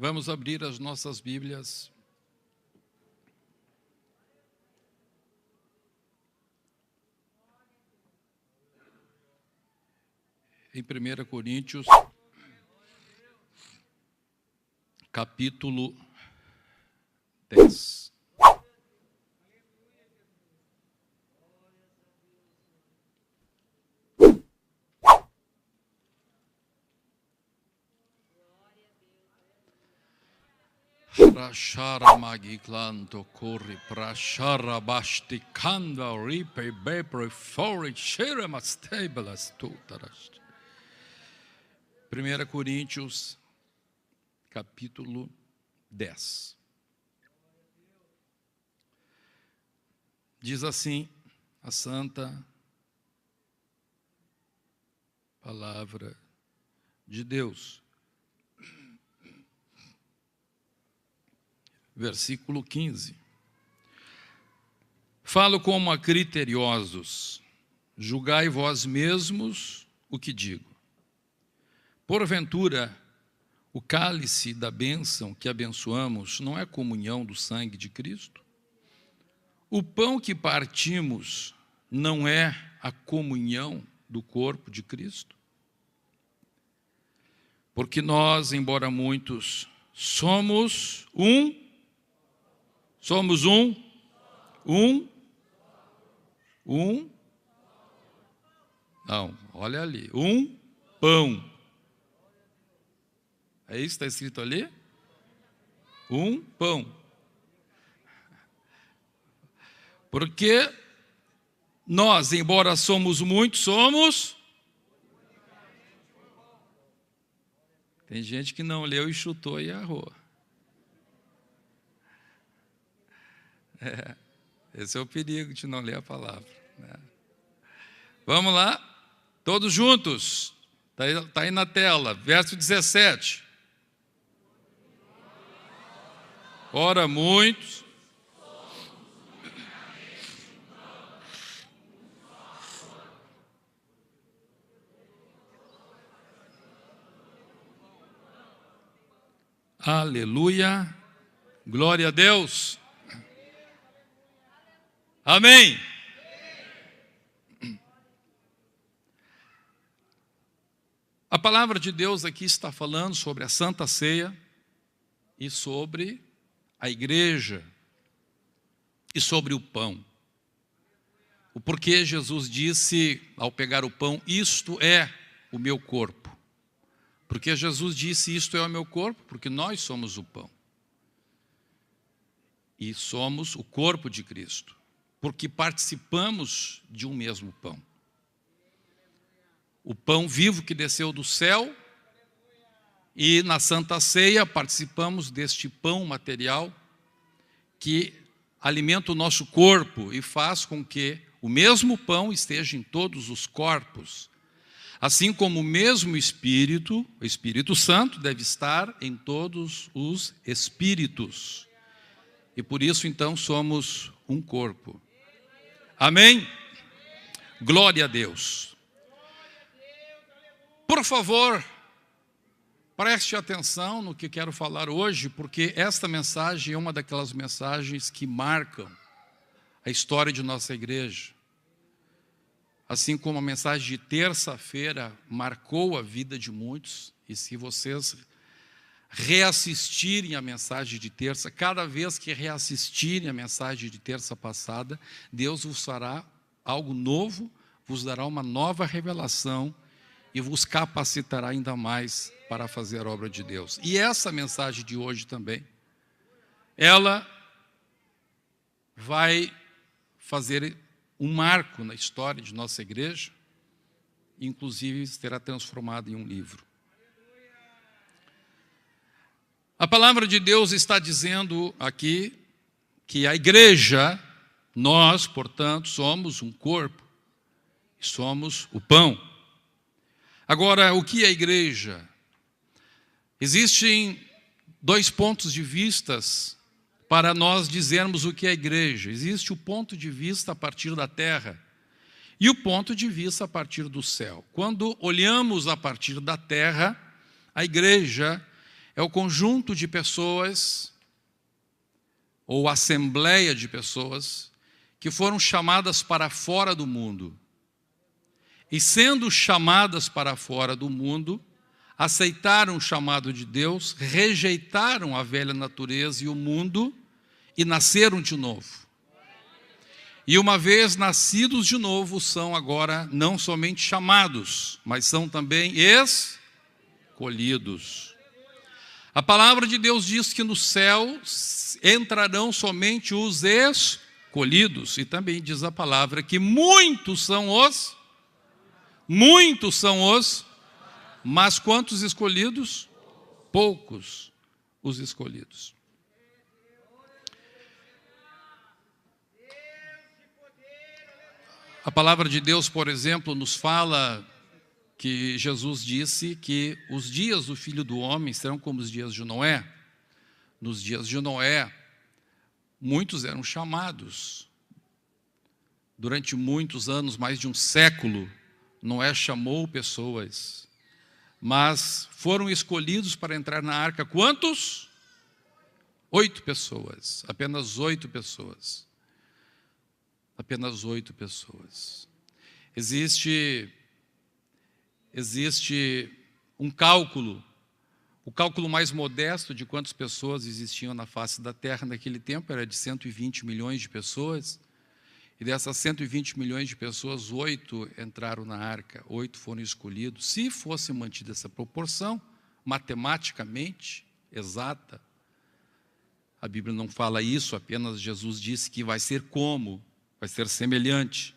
Vamos abrir as nossas Bíblias. Em 1 Coríntios, capítulo 10. Prashara magiklanto corre prashara bastikanda ripe bepre fore cheremas tabelas tutaras. 1 Coríntios, capítulo 10. Diz assim a santa palavra de Deus. Versículo 15. Falo como a criteriosos, julgai vós mesmos o que digo. Porventura, o cálice da bênção que abençoamos não é comunhão do sangue de Cristo? O pão que partimos não é a comunhão do corpo de Cristo? Porque nós, embora muitos, somos um. Não, olha ali, um pão. É isso que está escrito ali? Um pão. Porque nós, embora somos muitos, somos. Tem gente que não leu e chutou e errou. Esse é o perigo de não ler a palavra, né? Vamos lá, todos juntos, está aí na tela, verso 17. Ora, muitos. Aleluia, glória a Deus. Amém. A palavra de Deus aqui está falando sobre a Santa Ceia e sobre a igreja e sobre o pão. O porquê Jesus disse, ao pegar o pão, isto é o meu corpo. Porque Jesus disse, isto é o meu corpo, porque nós somos o pão. E somos o corpo de Cristo. Porque participamos de um mesmo pão. O pão vivo que desceu do céu, e na Santa Ceia participamos deste pão material que alimenta o nosso corpo e faz com que o mesmo pão esteja em todos os corpos. Assim como o mesmo Espírito, o Espírito Santo, deve estar em todos os espíritos. E por isso, então, somos um corpo. Amém? Glória a Deus. Por favor, preste atenção no que quero falar hoje, porque esta mensagem é uma daquelas mensagens que marcam a história de nossa igreja. Assim como a mensagem de terça-feira marcou a vida de muitos, e se vocês reassistirem a mensagem de terça, cada vez que reassistirem a mensagem de terça passada, Deus vos fará algo novo, vos dará uma nova revelação e vos capacitará ainda mais para fazer a obra de Deus. E essa mensagem de hoje também, ela vai fazer um marco na história de nossa igreja, inclusive será transformada em um livro. A palavra de Deus está dizendo aqui que a igreja, nós, portanto, somos um corpo, somos o pão. Agora, o que é a igreja? Existem dois pontos de vista para nós dizermos o que é a igreja. Existe o ponto de vista a partir da terra e o ponto de vista a partir do céu. Quando olhamos a partir da terra, a igreja é o conjunto de pessoas, ou assembleia de pessoas, que foram chamadas para fora do mundo. E sendo chamadas para fora do mundo, aceitaram o chamado de Deus, rejeitaram a velha natureza e o mundo e nasceram de novo. E uma vez nascidos de novo, são agora não somente chamados, mas são também escolhidos. A palavra de Deus diz que no céu entrarão somente os escolhidos. E também diz a palavra que muitos são os, mas quantos escolhidos? Poucos os escolhidos. A palavra de Deus, por exemplo, nos fala que Jesus disse que os dias do Filho do Homem serão como os dias de Noé. Nos dias de Noé, muitos eram chamados. Durante muitos anos, mais de um século, Noé chamou pessoas, mas foram escolhidos para entrar na arca quantos? 8 pessoas, apenas 8 pessoas. Apenas 8 pessoas. Existe um cálculo, o cálculo mais modesto de quantas pessoas existiam na face da terra naquele tempo era de 120 milhões de pessoas, e dessas 120 milhões de pessoas, 8 entraram na arca, 8 foram escolhidos. Se fosse mantida essa proporção, matematicamente exata, a Bíblia não fala isso, apenas Jesus disse que vai ser como, vai ser semelhante.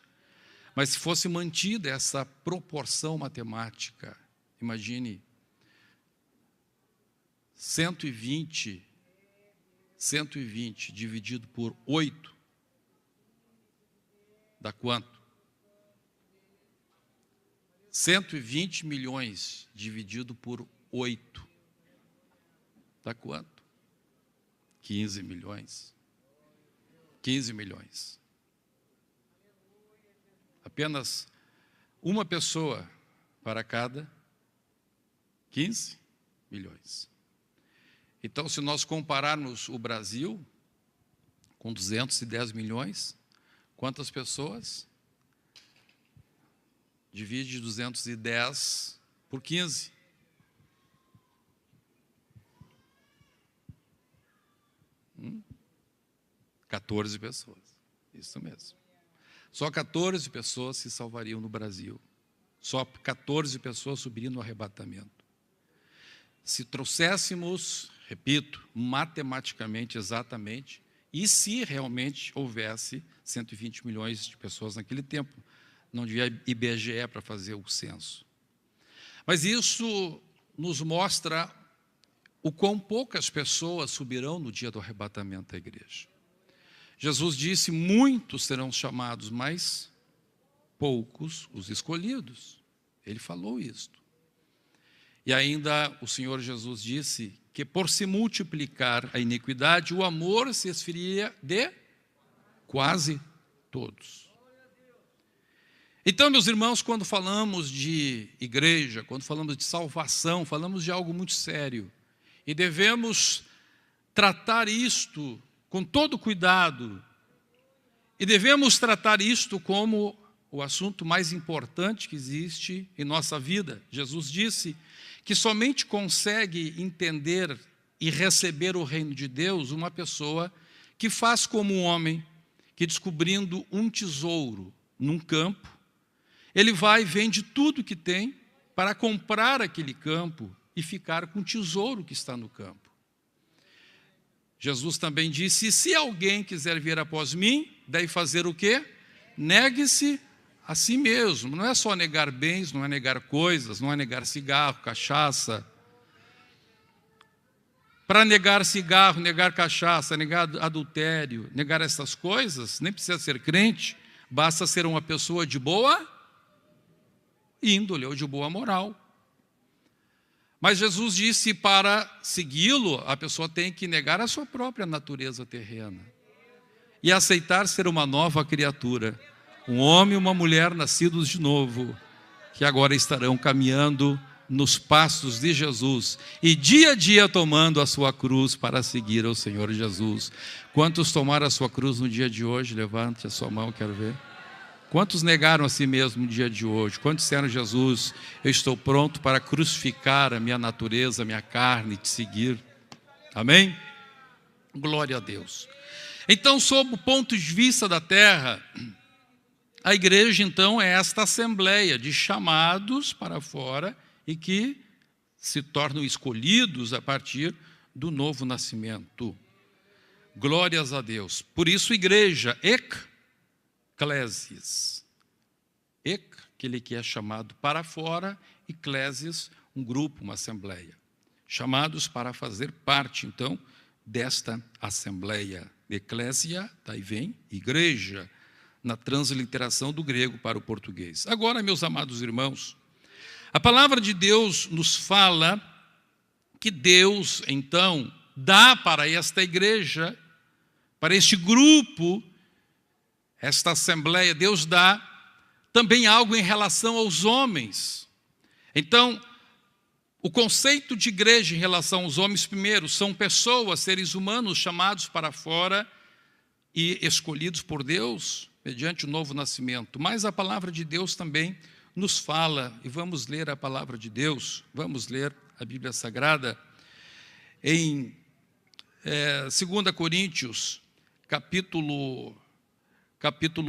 Mas se fosse mantida essa proporção matemática, imagine, 120 dividido por 8, dá quanto? 120 milhões dividido por 8, dá quanto? 15 milhões. 15 milhões. Apenas uma pessoa para cada 15 milhões. Então, se nós compararmos o Brasil com 210 milhões, quantas pessoas? Divide 210 por 15. 14 pessoas. Isso mesmo. Só 14 pessoas se salvariam no Brasil. Só 14 pessoas subiriam no arrebatamento. Se trouxéssemos, repito, matematicamente, exatamente, e se realmente houvesse 120 milhões de pessoas naquele tempo, não devia IBGE para fazer o censo. Mas isso nos mostra o quão poucas pessoas subirão no dia do arrebatamento da igreja. Jesus disse, muitos serão chamados, mas poucos os escolhidos. Ele falou isto. E ainda o Senhor Jesus disse que por se multiplicar a iniquidade, o amor se esfria de quase todos. Então, meus irmãos, quando falamos de igreja, quando falamos de salvação, falamos de algo muito sério. E devemos tratar isto com todo cuidado, e devemos tratar isto como o assunto mais importante que existe em nossa vida. Jesus disse que somente consegue entender e receber o reino de Deus uma pessoa que faz como um homem que, descobrindo um tesouro num campo, ele vai e vende tudo que tem para comprar aquele campo e ficar com o tesouro que está no campo. Jesus também disse, se alguém quiser vir após mim, deve fazer o quê? Negue-se a si mesmo. Não é só negar bens, não é negar coisas, não é negar cigarro, cachaça. Para negar cigarro, negar cachaça, negar adultério, negar essas coisas, nem precisa ser crente, basta ser uma pessoa de boa índole ou de boa moral. Mas Jesus disse, para segui-lo, a pessoa tem que negar a sua própria natureza terrena e aceitar ser uma nova criatura, um homem e uma mulher nascidos de novo, que agora estarão caminhando nos passos de Jesus e dia a dia tomando a sua cruz para seguir ao Senhor Jesus. Quantos tomaram a sua cruz no dia de hoje? Levante a sua mão, quero ver. Quantos negaram a si mesmo no dia de hoje? Quantos disseram: Jesus, eu estou pronto para crucificar a minha natureza, a minha carne e te seguir? Amém? Glória a Deus. Então, sob o ponto de vista da terra, a igreja então é esta assembleia de chamados para fora e que se tornam escolhidos a partir do novo nascimento. Glórias a Deus. Por isso, igreja, eclésias. Aquele que é chamado para fora, eclésias, um grupo, uma assembleia. Chamados para fazer parte, então, desta assembleia. Eclésia, daí vem igreja, na transliteração do grego para o português. Agora, meus amados irmãos, a palavra de Deus nos fala que Deus, então, dá para esta igreja, para este grupo, esta assembleia, Deus dá também algo em relação aos homens. Então, o conceito de igreja em relação aos homens, primeiro, são pessoas, seres humanos chamados para fora e escolhidos por Deus mediante o novo nascimento. Mas a palavra de Deus também nos fala, e vamos ler a palavra de Deus, vamos ler a Bíblia Sagrada, em 2 Coríntios, capítulo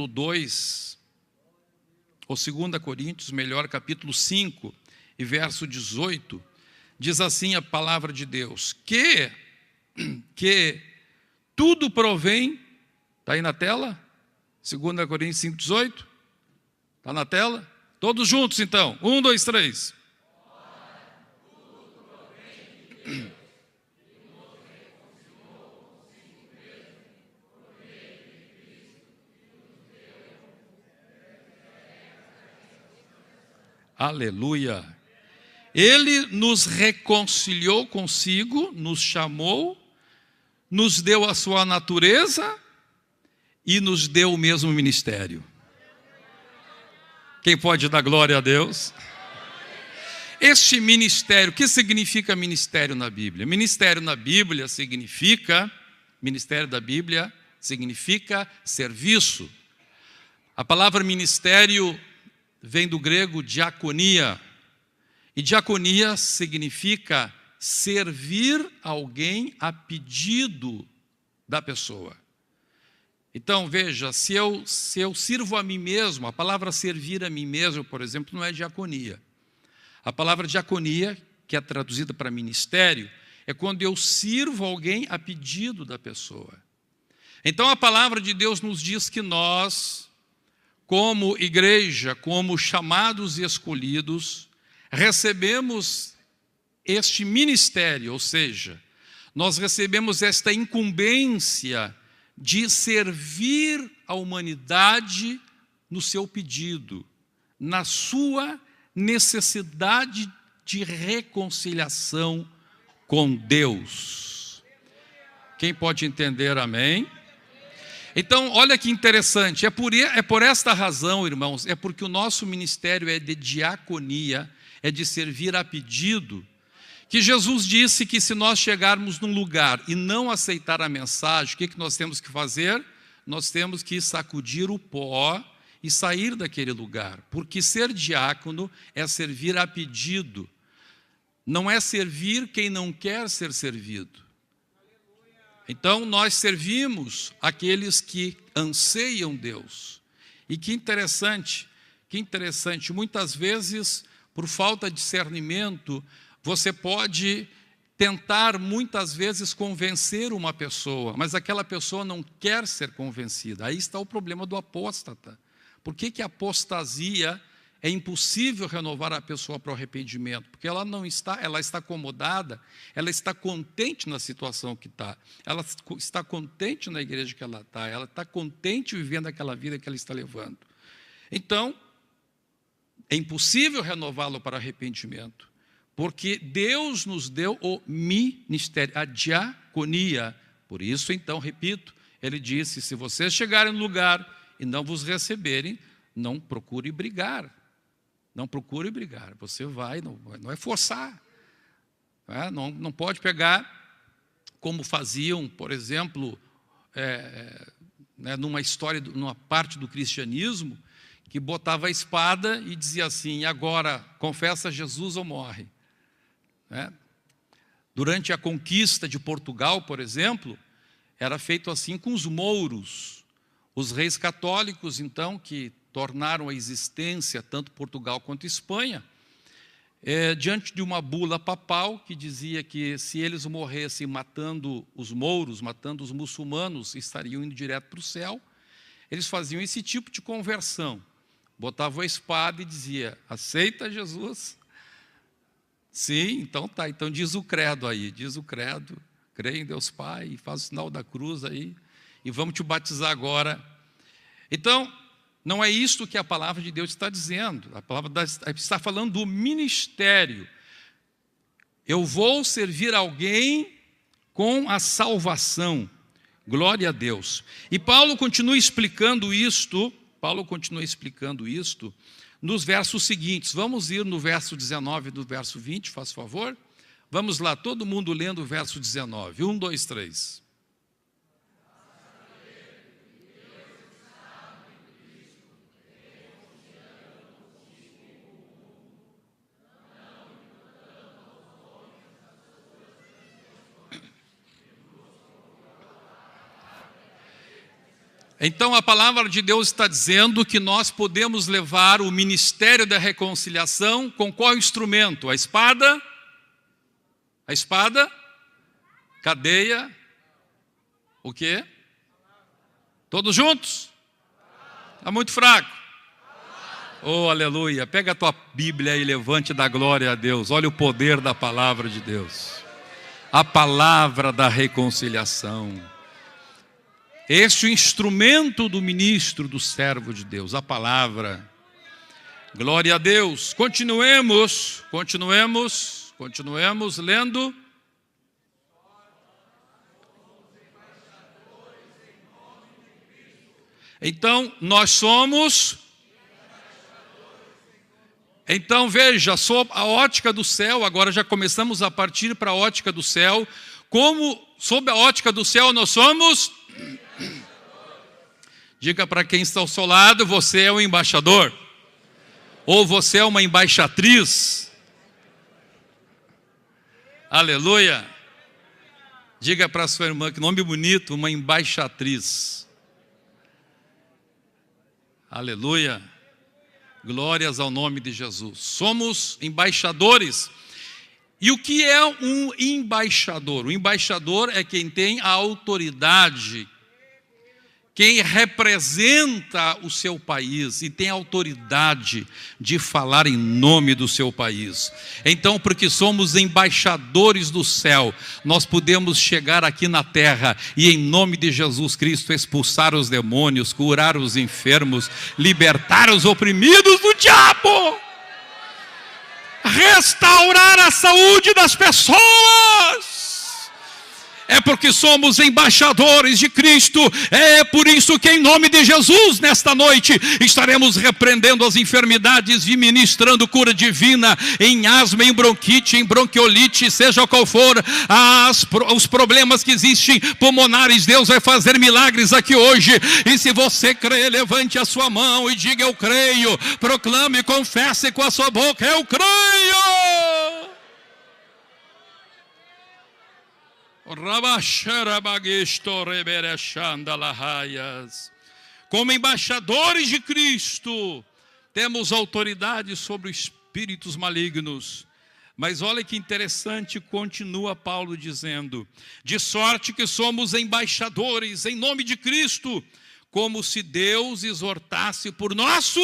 2, ou 2 Coríntios, melhor, capítulo 5, e verso 18, diz assim a palavra de Deus, que tudo provém, está aí na tela? 2 Coríntios 5, 18, está na tela? Todos juntos então, 1, 2, 3. Aleluia. Ele nos reconciliou consigo, nos chamou, nos deu a sua natureza e nos deu o mesmo ministério. Quem pode dar glória a Deus? Este ministério, o que significa ministério na Bíblia? Ministério na Bíblia significa, ministério da Bíblia significa serviço. A palavra ministério vem do grego diaconia. E diaconia significa servir alguém a pedido da pessoa. Então, veja, se eu sirvo a mim mesmo, a palavra servir a mim mesmo, por exemplo, não é diaconia. A palavra diaconia, que é traduzida para ministério, é quando eu sirvo alguém a pedido da pessoa. Então, a palavra de Deus nos diz que nós, como igreja, como chamados e escolhidos, recebemos este ministério, ou seja, nós recebemos esta incumbência de servir a humanidade no seu pedido, na sua necessidade de reconciliação com Deus. Quem pode entender, amém? Então, olha que interessante, é por esta razão, irmãos, é porque o nosso ministério é de diaconia, é de servir a pedido, que Jesus disse que se nós chegarmos num lugar e não aceitar a mensagem, o que nós temos que fazer? Nós temos que sacudir o pó e sair daquele lugar, porque ser diácono é servir a pedido, não é servir quem não quer ser servido. Então nós servimos aqueles que anseiam Deus. E que interessante, muitas vezes, por falta de discernimento, você pode tentar muitas vezes convencer uma pessoa, mas aquela pessoa não quer ser convencida. Aí está o problema do apóstata. Por que a apostasia é impossível renovar a pessoa para o arrependimento? Porque ela está acomodada, ela está contente na situação que está, ela está contente na igreja que ela está contente vivendo aquela vida que ela está levando. Então, é impossível renová-lo para arrependimento, porque Deus nos deu o ministério, a diaconia. Por isso, então, repito, ele disse, se vocês chegarem no lugar e não vos receberem, não procure brigar. Não procure brigar, você vai, não é forçar. Não pode pegar, como faziam, por exemplo, numa história, numa parte do cristianismo, que botava a espada e dizia assim: agora confessa Jesus ou morre. Durante a conquista de Portugal, por exemplo, era feito assim com os mouros. Os reis católicos, então, que tornaram a existência tanto Portugal quanto Espanha, diante de uma bula papal que dizia que se eles morressem matando os mouros, matando os muçulmanos, estariam indo direto para o céu, eles faziam esse tipo de conversão. Botavam a espada e dizia: aceita Jesus? Sim, então tá, então diz o credo aí, diz o credo, crê em Deus Pai, faz o sinal da cruz aí, e vamos te batizar agora. Então, não é isto que a palavra de Deus está dizendo. A palavra está falando do ministério. Eu vou servir alguém com a salvação. Glória a Deus. E Paulo continua explicando isto nos versos seguintes. Vamos ir no verso 19 e do verso 20, faz favor. Vamos lá, todo mundo lendo o verso 19. 1, 2, 3. Então a palavra de Deus está dizendo que nós podemos levar o ministério da reconciliação com qual instrumento? A espada? A espada? Cadeia? O quê? Todos juntos? Está muito fraco. Oh, aleluia. Pega a tua Bíblia e levante da glória a Deus. Olha o poder da palavra de Deus. A palavra da reconciliação. Este é o instrumento do ministro, do servo de Deus, a palavra. Glória a Deus. Continuemos lendo. Então, nós somos... Então, veja, sob a ótica do céu, agora já começamos a partir para a ótica do céu. Como, sob a ótica do céu, nós somos... Diga para quem está ao seu lado: você é um embaixador. Ou você é uma embaixatriz. Aleluia. Diga para a sua irmã, que nome bonito, uma embaixatriz. Aleluia. Glórias ao nome de Jesus. Somos embaixadores. E o que é um embaixador? O embaixador é quem tem a autoridade, quem representa o seu país e tem autoridade de falar em nome do seu país. Então, porque somos embaixadores do céu, nós podemos chegar aqui na terra e, em nome de Jesus Cristo, expulsar os demônios, curar os enfermos, libertar os oprimidos do diabo, restaurar a saúde das pessoas. É porque somos embaixadores de Cristo. É por isso que, em nome de Jesus, nesta noite, estaremos repreendendo as enfermidades e ministrando cura divina em asma, em bronquite, em bronquiolite, seja qual for os problemas que existem pulmonares. Deus vai fazer milagres aqui hoje. E se você crê, levante a sua mão e diga: eu creio. Proclame, confesse com a sua boca: eu creio. Como embaixadores de Cristo, temos autoridade sobre espíritos malignos. Mas olha que interessante, continua Paulo dizendo: de sorte que somos embaixadores em nome de Cristo, como se Deus exortasse por nosso.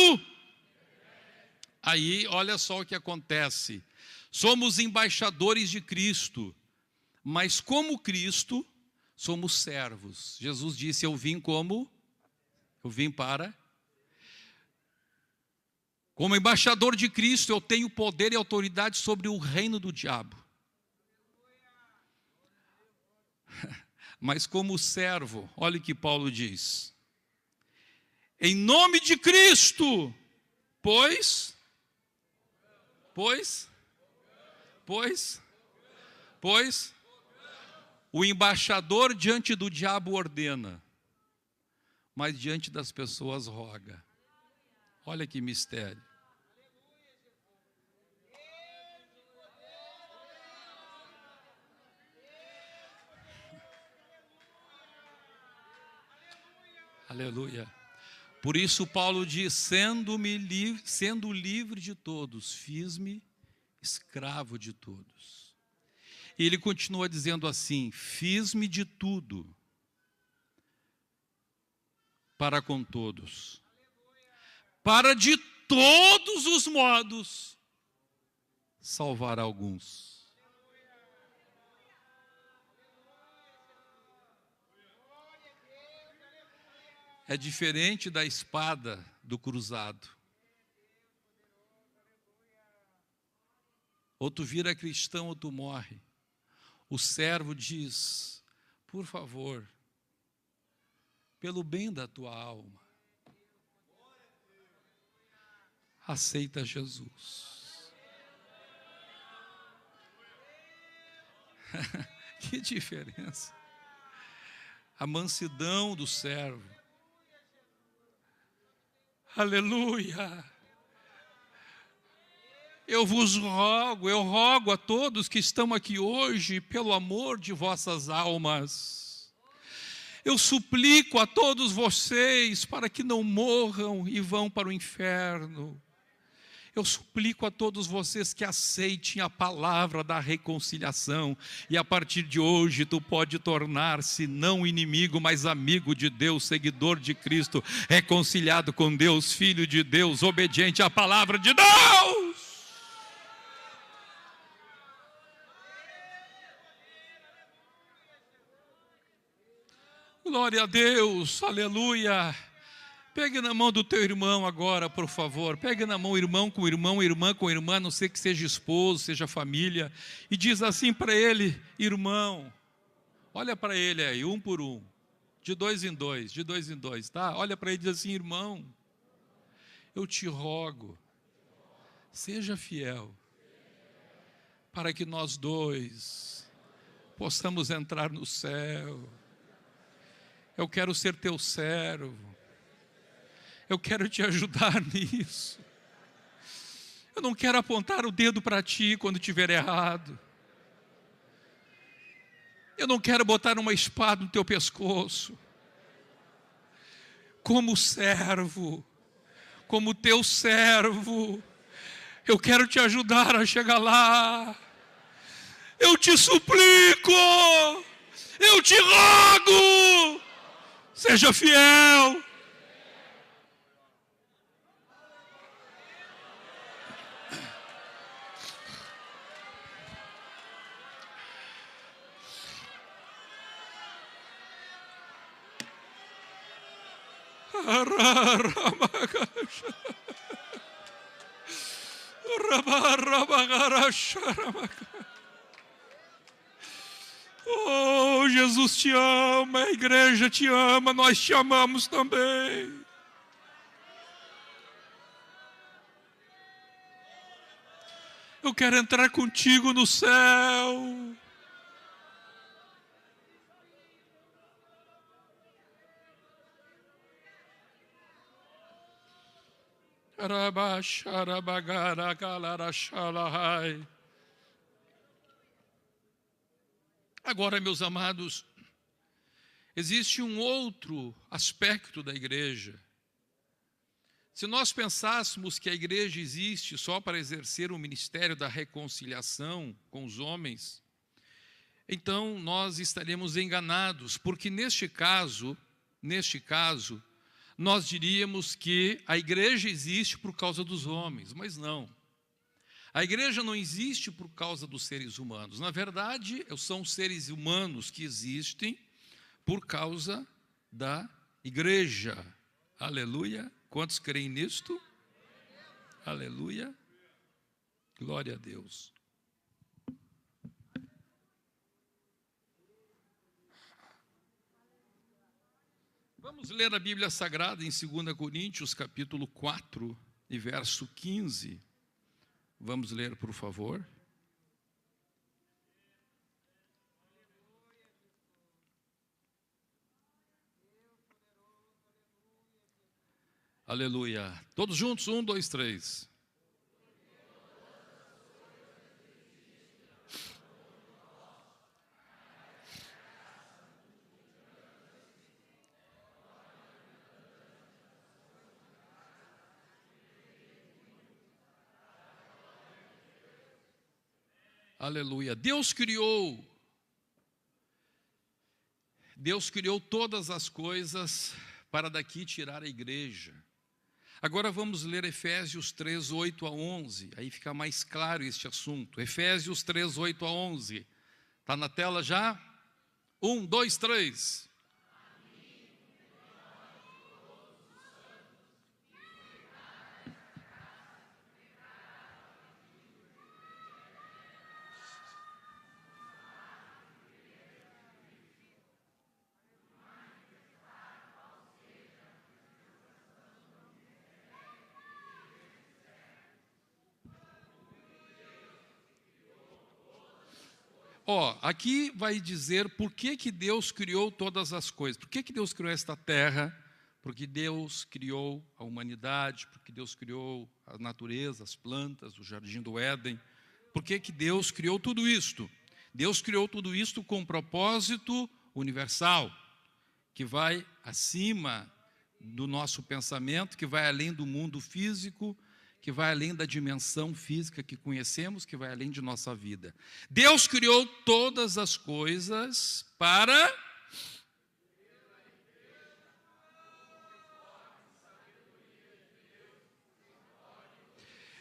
Aí, olha só o que acontece. Somos embaixadores de Cristo, mas como Cristo, somos servos. Jesus disse: eu vim para... Como embaixador de Cristo, eu tenho poder e autoridade sobre o reino do diabo. Mas como servo, olha o que Paulo diz: em nome de Cristo, pois Pois, o embaixador diante do diabo ordena, mas diante das pessoas roga. Olha que mistério. Aleluia. Por isso Paulo diz, sendo livre de todos, fiz-me escravo de todos. E ele continua dizendo assim, fiz-me de tudo para com todos, para de todos os modos salvar alguns. É diferente da espada do cruzado. Ou tu vira cristão ou tu morre. O servo diz, por favor, pelo bem da tua alma, aceita Jesus. Que diferença. A mansidão do servo. Aleluia! Eu rogo a todos que estão aqui hoje, pelo amor de vossas almas. Eu suplico a todos vocês para que não morram e vão para o inferno. Eu suplico a todos vocês que aceitem a palavra da reconciliação. E a partir de hoje tu pode tornar-se não inimigo, mas amigo de Deus, seguidor de Cristo, reconciliado com Deus, filho de Deus, obediente à palavra de Deus. Glória a Deus, aleluia. Pegue na mão do teu irmão agora, por favor. Pegue na mão irmão, irmã com irmã, não sei que seja esposo, seja família. E diz assim para ele, irmão. Olha para ele aí, um por um. De dois em dois, tá? Olha para ele e diz assim, irmão. Eu te rogo, seja fiel. Para que nós dois possamos entrar no céu. Eu quero ser teu servo. Eu quero te ajudar nisso. Eu não quero apontar o dedo para ti quando estiver errado. Eu não quero botar uma espada no teu pescoço. Como servo, como teu servo, eu quero te ajudar a chegar lá. Eu te suplico, eu te rogo, seja fiel. Oh, Jesus te ama, a igreja te ama, nós te amamos também. Eu quero entrar contigo no céu. Agora, meus amados, existe um outro aspecto da igreja. Se nós pensássemos que a igreja existe só para exercer o ministério da reconciliação com os homens, então nós estaremos enganados, porque neste caso, nós diríamos que a igreja existe por causa dos homens, mas não. A igreja não existe por causa dos seres humanos. Na verdade, são os seres humanos que existem por causa da igreja. Aleluia. Quantos creem nisto? Aleluia. Glória a Deus. Vamos ler a Bíblia Sagrada em 2 Coríntios, capítulo 4, e verso 15. Vamos ler, por favor. Aleluia. Todos juntos, 1, 2, 3. Aleluia. Deus criou todas as coisas para daqui tirar a igreja. Agora vamos ler Efésios 3, 8 a 11. Aí fica mais claro este assunto. Efésios 3, 8 a 11. Está na tela já? 1, 2, 3. Aqui vai dizer por que Deus criou todas as coisas. Por que Deus criou esta terra? Porque Deus criou a humanidade, porque Deus criou a natureza, as plantas, o jardim do Éden. Por que Deus criou tudo isto? Deus criou tudo isto com um propósito universal, que vai acima do nosso pensamento, que vai além do mundo físico, que vai além da dimensão física que conhecemos, que vai além de nossa vida. Deus criou todas as coisas para...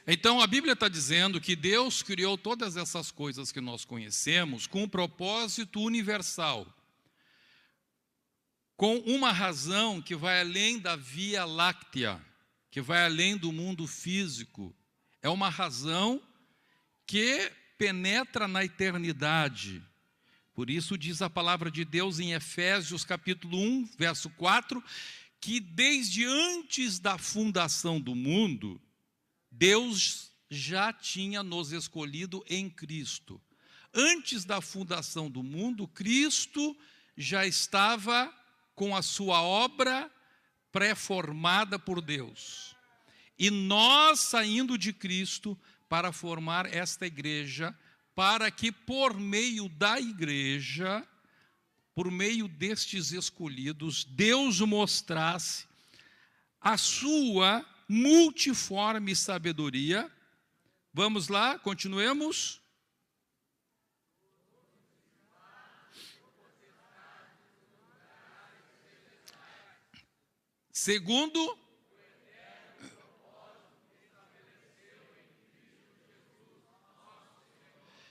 Então, a Bíblia está dizendo que Deus criou todas essas coisas que nós conhecemos com um propósito universal, com uma razão que vai além da Via Láctea, que vai além do mundo físico. É uma razão que penetra na eternidade. Por isso diz a palavra de Deus em Efésios capítulo 1, verso 4, que desde antes da fundação do mundo, Deus já tinha nos escolhido em Cristo. Antes da fundação do mundo, Cristo já estava com a sua obra pré-formada por Deus. E nós saindo de Cristo para formar esta igreja, para que por meio da igreja, por meio destes escolhidos, Deus mostrasse a sua multiforme sabedoria. Vamos lá, continuemos. Segundo,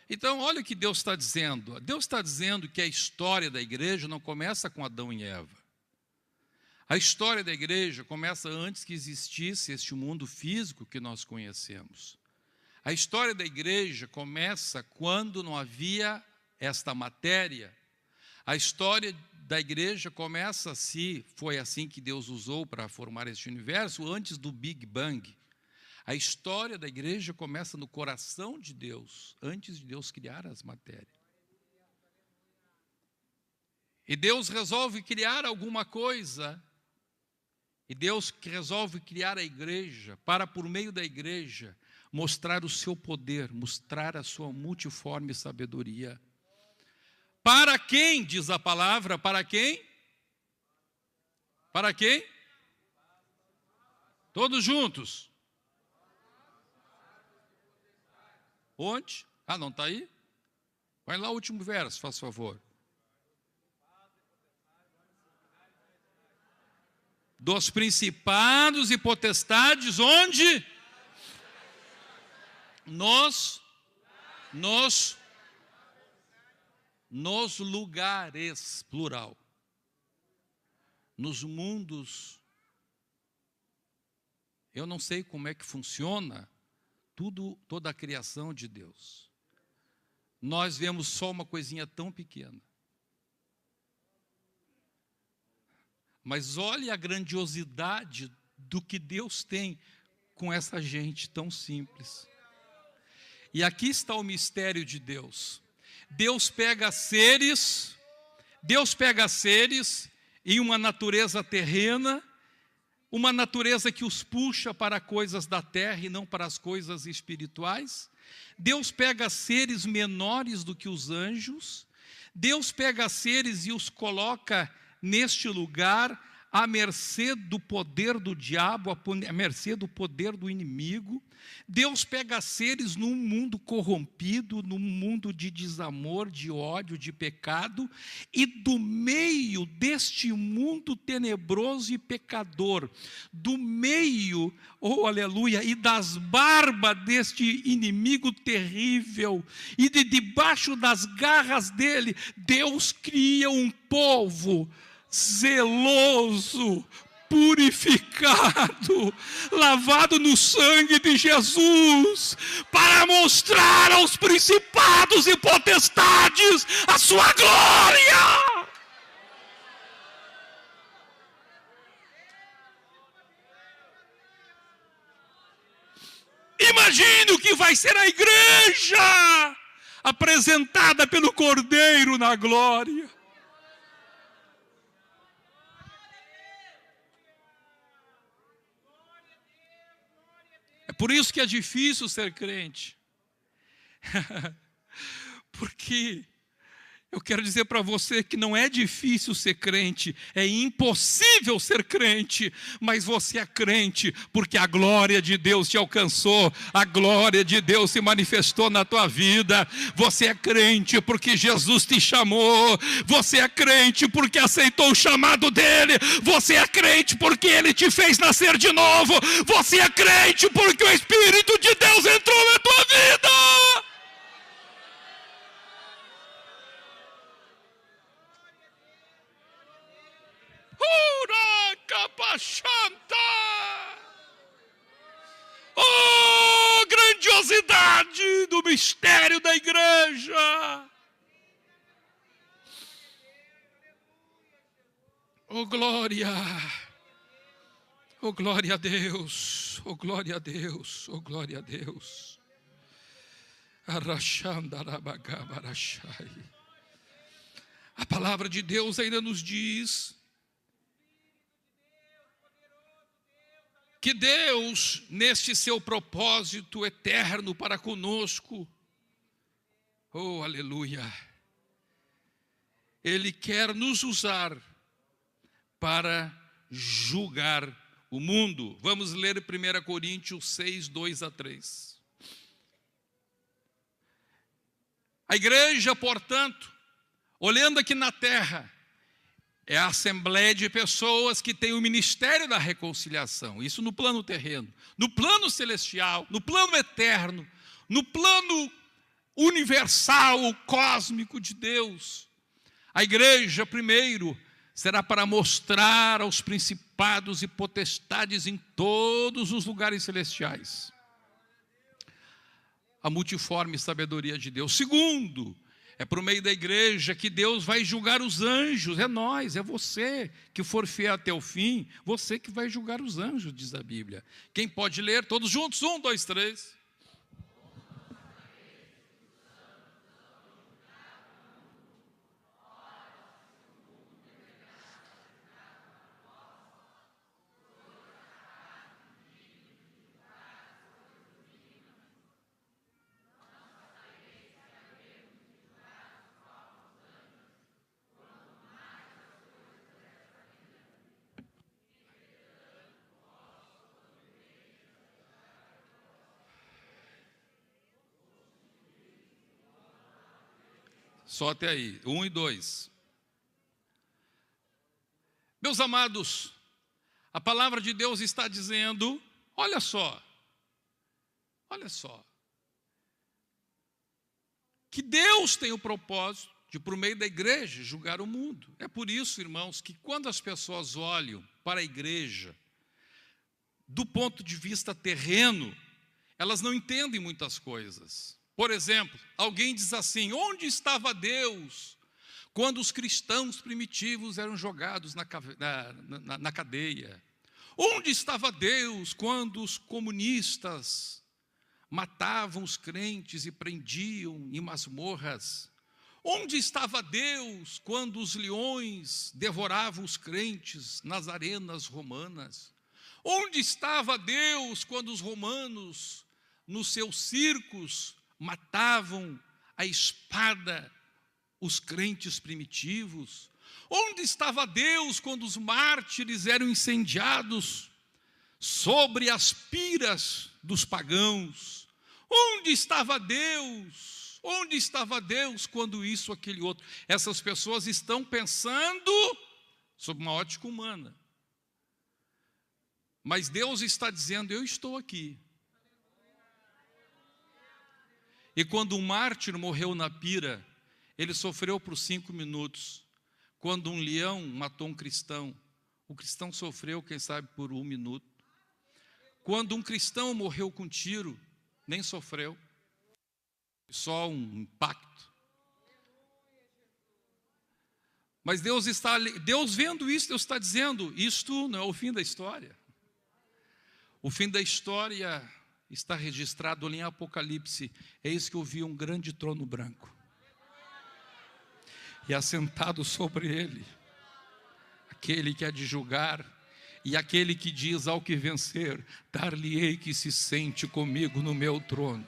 então olha o que Deus está dizendo. Deus está dizendo que a história da igreja não começa com Adão e Eva. A história da igreja começa antes que existisse este mundo físico que nós conhecemos. A história da igreja começa quando não havia esta matéria. A história da igreja começa, se foi assim que Deus usou para formar este universo, antes do Big Bang. A história da igreja começa no coração de Deus, antes de Deus criar as matérias. E Deus resolve criar alguma coisa, e Deus resolve criar a igreja, para por meio da igreja, mostrar o seu poder, mostrar a sua multiforme sabedoria. Para quem, diz a palavra, para quem? Para quem? Todos juntos. Onde? Não está aí? Vai lá o último verso, faz favor. Dos principados e potestades, onde? Nos lugares, plural. Nos mundos. Eu não sei como é que funciona toda a criação de Deus. Nós vemos só uma coisinha tão pequena. Mas olhe a grandiosidade do que Deus tem com essa gente tão simples. E aqui está o mistério de Deus. Deus pega seres em uma natureza terrena, uma natureza que os puxa para coisas da terra e não para as coisas espirituais. Deus pega seres menores do que os anjos. Deus pega seres e os coloca neste lugar à mercê do poder do diabo, à mercê do poder do inimigo. Deus pega seres num mundo corrompido, num mundo de desamor, de ódio, de pecado, e do meio deste mundo tenebroso e pecador, do meio, oh aleluia, e das barbas deste inimigo terrível, e de debaixo das garras dele, Deus cria um povo zeloso, purificado, lavado no sangue de Jesus, para mostrar aos principados e potestades a sua glória. Imagine o que vai ser a igreja apresentada pelo Cordeiro na glória. É por isso que é difícil ser crente. Porque eu quero dizer para você que não é difícil ser crente, é impossível ser crente, mas você é crente porque a glória de Deus te alcançou, a glória de Deus se manifestou na tua vida. Você é crente porque Jesus te chamou, você é crente porque aceitou o chamado dele, você é crente porque ele te fez nascer de novo, você é crente porque o Espírito de Deus entrou na tua vida. Oh, grandiosidade do mistério da igreja! Oh, glória! Oh, glória a Deus! Oh, glória a Deus! Oh, glória a Deus! A palavra de Deus ainda nos diz que Deus, neste seu propósito eterno para conosco, oh, aleluia, Ele quer nos usar para julgar o mundo. Vamos ler 1 Coríntios 6, 2-3. A igreja, portanto, olhando aqui na terra, é a assembleia de pessoas que tem o ministério da reconciliação. Isso no plano terreno. No plano celestial, no plano eterno, no plano universal, cósmico de Deus. A igreja, primeiro, será para mostrar aos principados e potestades em todos os lugares celestiais a multiforme sabedoria de Deus. Segundo, é por meio da igreja que Deus vai julgar os anjos. É nós, é você que for fiel até o fim, você que vai julgar os anjos, diz a Bíblia. Quem pode ler? Todos juntos? 1, 2, 3. Só até aí, 1 e 2. Meus amados, a palavra de Deus está dizendo, olha só, que Deus tem o propósito de, por meio da igreja, julgar o mundo. É por isso, irmãos, que quando as pessoas olham para a igreja, do ponto de vista terreno, elas não entendem muitas coisas. Por exemplo, alguém diz assim: onde estava Deus quando os cristãos primitivos eram jogados na cadeia? Onde estava Deus quando os comunistas matavam os crentes e prendiam em masmorras? Onde estava Deus quando os leões devoravam os crentes nas arenas romanas? Onde estava Deus quando os romanos, nos seus circos, matavam à espada os crentes primitivos? Onde estava Deus quando os mártires eram incendiados sobre as piras dos pagãos? Onde estava Deus? Onde estava Deus quando isso, aquele outro? Essas pessoas estão pensando sob uma ótica humana. Mas Deus está dizendo, eu estou aqui. E quando um mártir morreu na pira, ele sofreu por 5 minutos. Quando um leão matou um cristão, o cristão sofreu, quem sabe, por 1 minuto. Quando um cristão morreu com tiro, nem sofreu. Só um impacto. Mas Deus vendo isso, Deus está dizendo, isto não é o fim da história. O fim da história está registrado ali em Apocalipse. Eis que eu vi um grande trono branco. E assentado sobre ele, aquele que há de julgar, e aquele que diz ao que vencer, dar-lhe-ei que se sente comigo no meu trono.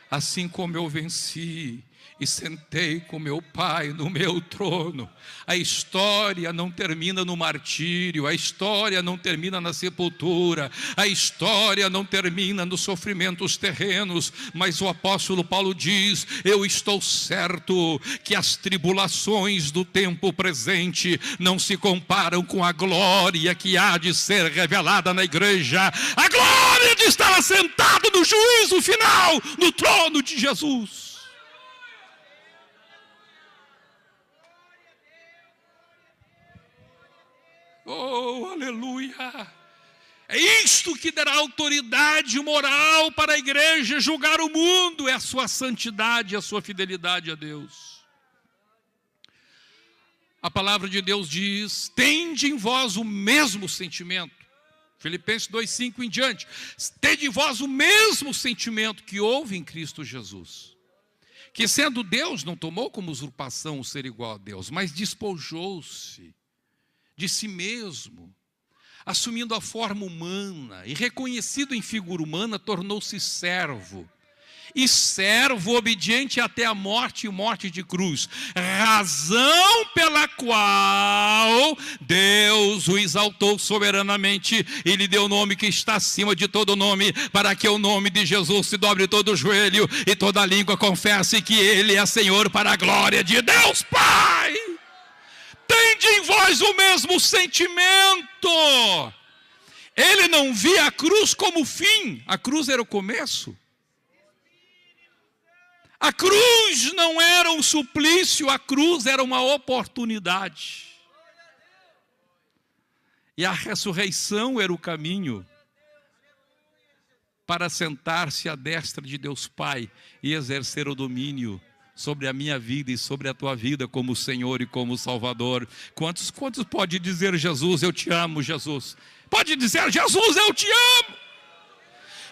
Assim como eu venci e sentei com meu Pai no meu trono. A história não termina no martírio, a história não termina na sepultura, a história não termina nos sofrimentos terrenos, mas o apóstolo Paulo diz, eu estou certo que as tribulações do tempo presente não se comparam com a glória que há de ser revelada na igreja, a glória de estar assentado no juízo final, no trono de Jesus. Oh, aleluia! É isto que dará autoridade moral para a igreja julgar o mundo, é a sua santidade, a sua fidelidade a Deus. A palavra de Deus diz, tende em vós o mesmo sentimento. Filipenses 2,5 em diante. Tende em vós o mesmo sentimento que houve em Cristo Jesus. Que sendo Deus, não tomou como usurpação o ser igual a Deus, mas despojou-se de si mesmo, assumindo a forma humana e reconhecido em figura humana, tornou-se servo. E servo obediente até a morte e morte de cruz, razão pela qual Deus o exaltou soberanamente e lhe deu o nome que está acima de todo nome, para que o nome de Jesus se dobre todo o joelho e toda língua confesse que Ele é Senhor, para a glória de Deus Pai. Tende em vós o mesmo sentimento. Ele não via a cruz como fim, a cruz era o começo. A cruz não era um suplício, a cruz era uma oportunidade. E a ressurreição era o caminho para sentar-se à destra de Deus Pai e exercer o domínio sobre a minha vida e sobre a tua vida como Senhor e como Salvador. Quantos pode dizer, Jesus, eu te amo, Jesus? Pode dizer, Jesus, eu te amo.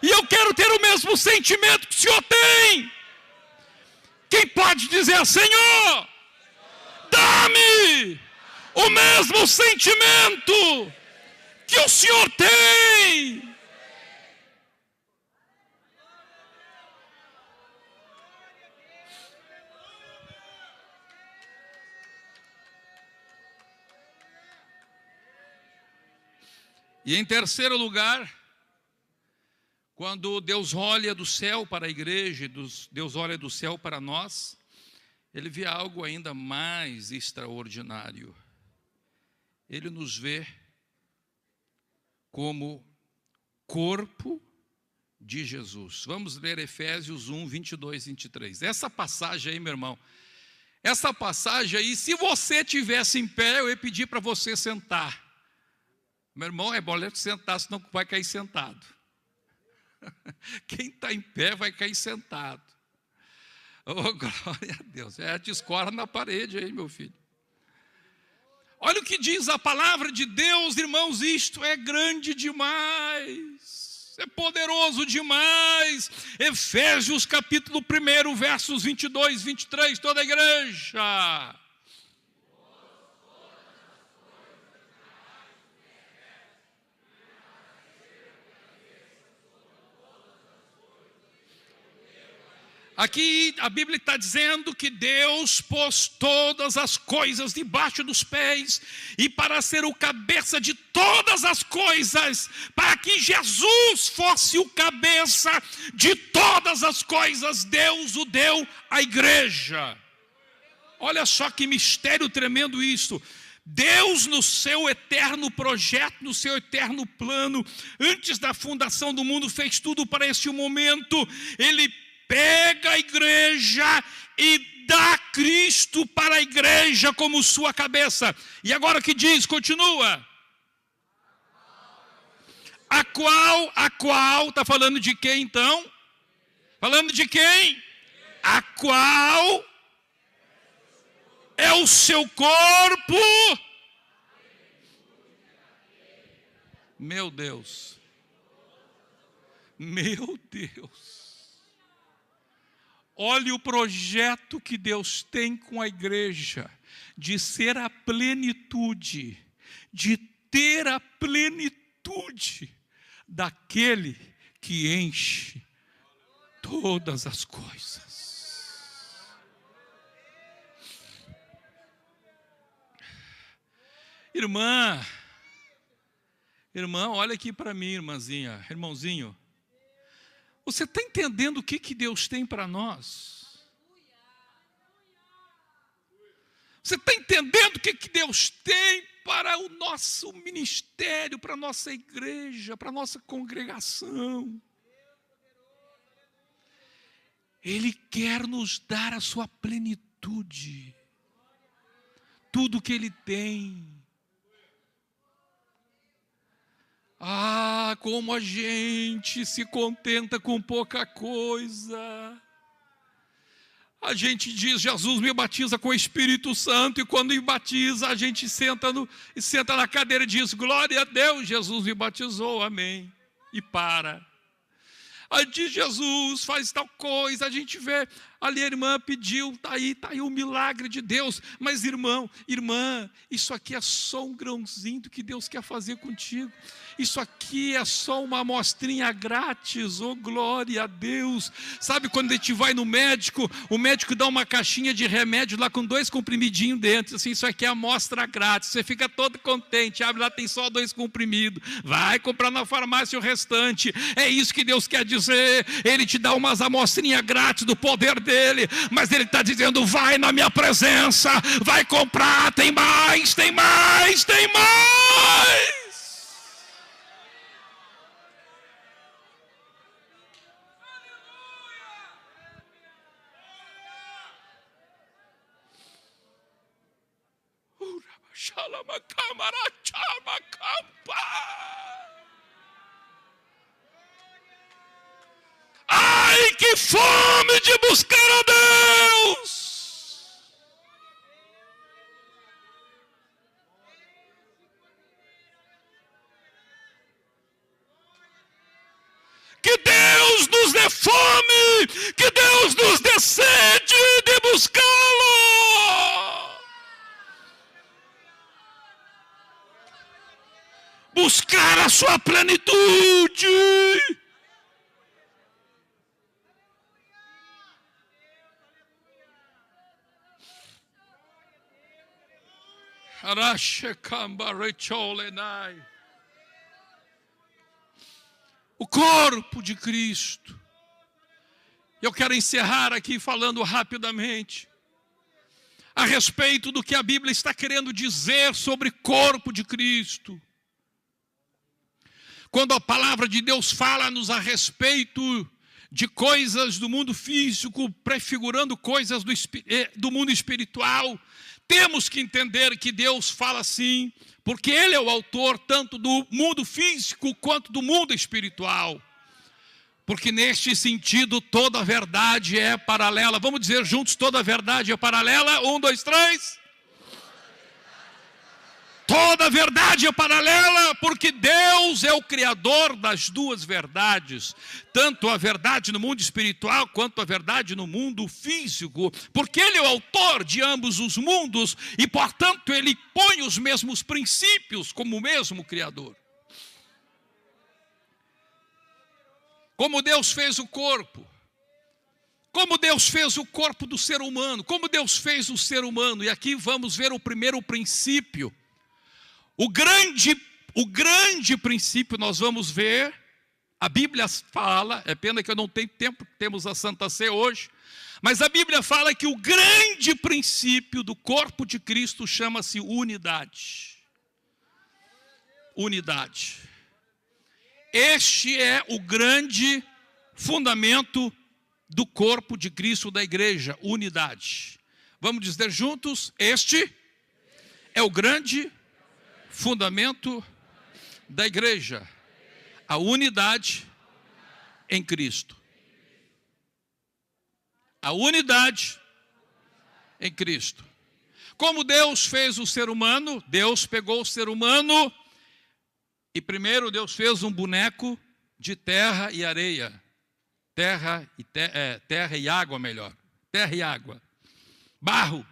E eu quero ter o mesmo sentimento que o Senhor tem. Quem pode dizer, Senhor, dá-me o mesmo sentimento que o Senhor tem? E em terceiro lugar, quando Deus olha do céu para a igreja, Deus olha do céu para nós, Ele vê algo ainda mais extraordinário. Ele nos vê como corpo de Jesus. Vamos ler Efésios 1, 22 e 23. Essa passagem aí, meu irmão, essa passagem aí, se você tivesse em pé, eu ia pedir para você sentar. Meu irmão, é bom sentar, senão vai cair sentado. Quem está em pé vai cair sentado. Oh, glória a Deus. Te escorra na parede aí, meu filho. Olha o que diz a palavra de Deus, irmãos, isto é grande demais. É poderoso demais. Efésios capítulo 1, versos 22, 23, toda a igreja. Aqui a Bíblia está dizendo que Deus pôs todas as coisas debaixo dos pés, e para ser o cabeça de todas as coisas, para que Jesus fosse o cabeça de todas as coisas, Deus o deu à igreja. Olha só que mistério tremendo isso. Deus, no seu eterno projeto, no seu eterno plano, antes da fundação do mundo, fez tudo para este momento. Ele pega a igreja e dá Cristo para a igreja como sua cabeça. E agora que diz, continua. A qual, está falando de quem então? Falando de quem? A qual é o seu corpo. Meu Deus. Meu Deus. Olhe o projeto que Deus tem com a igreja, de ser a plenitude, de ter a plenitude daquele que enche todas as coisas. Irmã, olha aqui para mim, irmãzinha, irmãozinho. Você está entendendo o que Deus tem para nós? Você está entendendo o que Deus tem para o nosso ministério, para a nossa igreja, para a nossa congregação? Ele quer nos dar a sua plenitude, tudo que Ele tem. Ah, como a gente se contenta com pouca coisa. A gente diz, Jesus me batiza com o Espírito Santo, e quando me batiza, a gente senta na cadeira e diz, glória a Deus, Jesus me batizou, amém. E para. Aí diz, Jesus faz tal coisa, a gente vê, ali a irmã pediu, está aí o milagre de Deus. Mas irmã, isso aqui é só um grãozinho do que Deus quer fazer contigo. Isso aqui é só uma amostrinha grátis, oh glória a Deus. Sabe quando a gente vai no médico, o médico dá uma caixinha de remédio lá com 2 comprimidinhos dentro, assim, isso aqui é amostra grátis, você fica todo contente, abre lá, tem só 2 comprimidos, vai comprar na farmácia o restante. É isso que Deus quer dizer, Ele te dá umas amostrinhas grátis do poder dEle, mas Ele está dizendo, vai na minha presença, vai comprar, tem mais, tem mais, tem mais. Ai, que fome de buscar a Deus! Que Deus nos dê fome, que Deus nos dê sede de buscá-lo. Buscar a sua plenitude. O corpo de Cristo. Eu quero encerrar aqui falando rapidamente a respeito do que a Bíblia está querendo dizer sobre corpo de Cristo. Quando a palavra de Deus fala-nos a respeito de coisas do mundo físico, prefigurando coisas do mundo espiritual, temos que entender que Deus fala assim, porque Ele é o autor tanto do mundo físico quanto do mundo espiritual. Porque neste sentido toda a verdade é paralela. Vamos dizer juntos, toda a verdade é paralela? 1, 2, 3. Toda a verdade é paralela, porque Deus é o criador das duas verdades, tanto a verdade no mundo espiritual quanto a verdade no mundo físico, porque Ele é o autor de ambos os mundos e, portanto, Ele põe os mesmos princípios como o mesmo criador. Como Deus fez o corpo, como Deus fez o corpo do ser humano, como Deus fez o ser humano, e aqui vamos ver o primeiro princípio. O grande princípio nós vamos ver, a Bíblia fala, é pena que eu não tenho tempo, temos a Santa Ceia hoje, mas a Bíblia fala que o grande princípio do corpo de Cristo chama-se unidade. Unidade. Este é o grande fundamento do corpo de Cristo da igreja, unidade. Vamos dizer juntos, este é o grande fundamento da igreja, a unidade em Cristo. A unidade em Cristo. Como Deus fez o ser humano, Deus pegou o ser humano e primeiro Deus fez um boneco de terra e areia. Terra e água, melhor. Terra e água. Barro.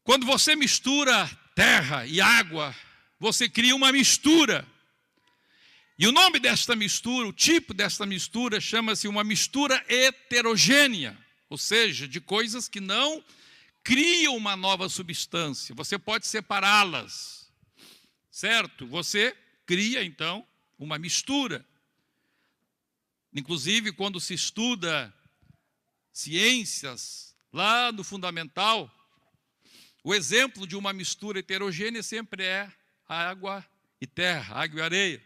Quando você mistura terra e água, você cria uma mistura. E o nome desta mistura, o tipo desta mistura, chama-se uma mistura heterogênea. Ou seja, de coisas que não criam uma nova substância. Você pode separá-las. Certo? Você cria, então, uma mistura. Inclusive, quando se estuda ciências, lá no fundamental, o exemplo de uma mistura heterogênea sempre é água e terra, água e areia.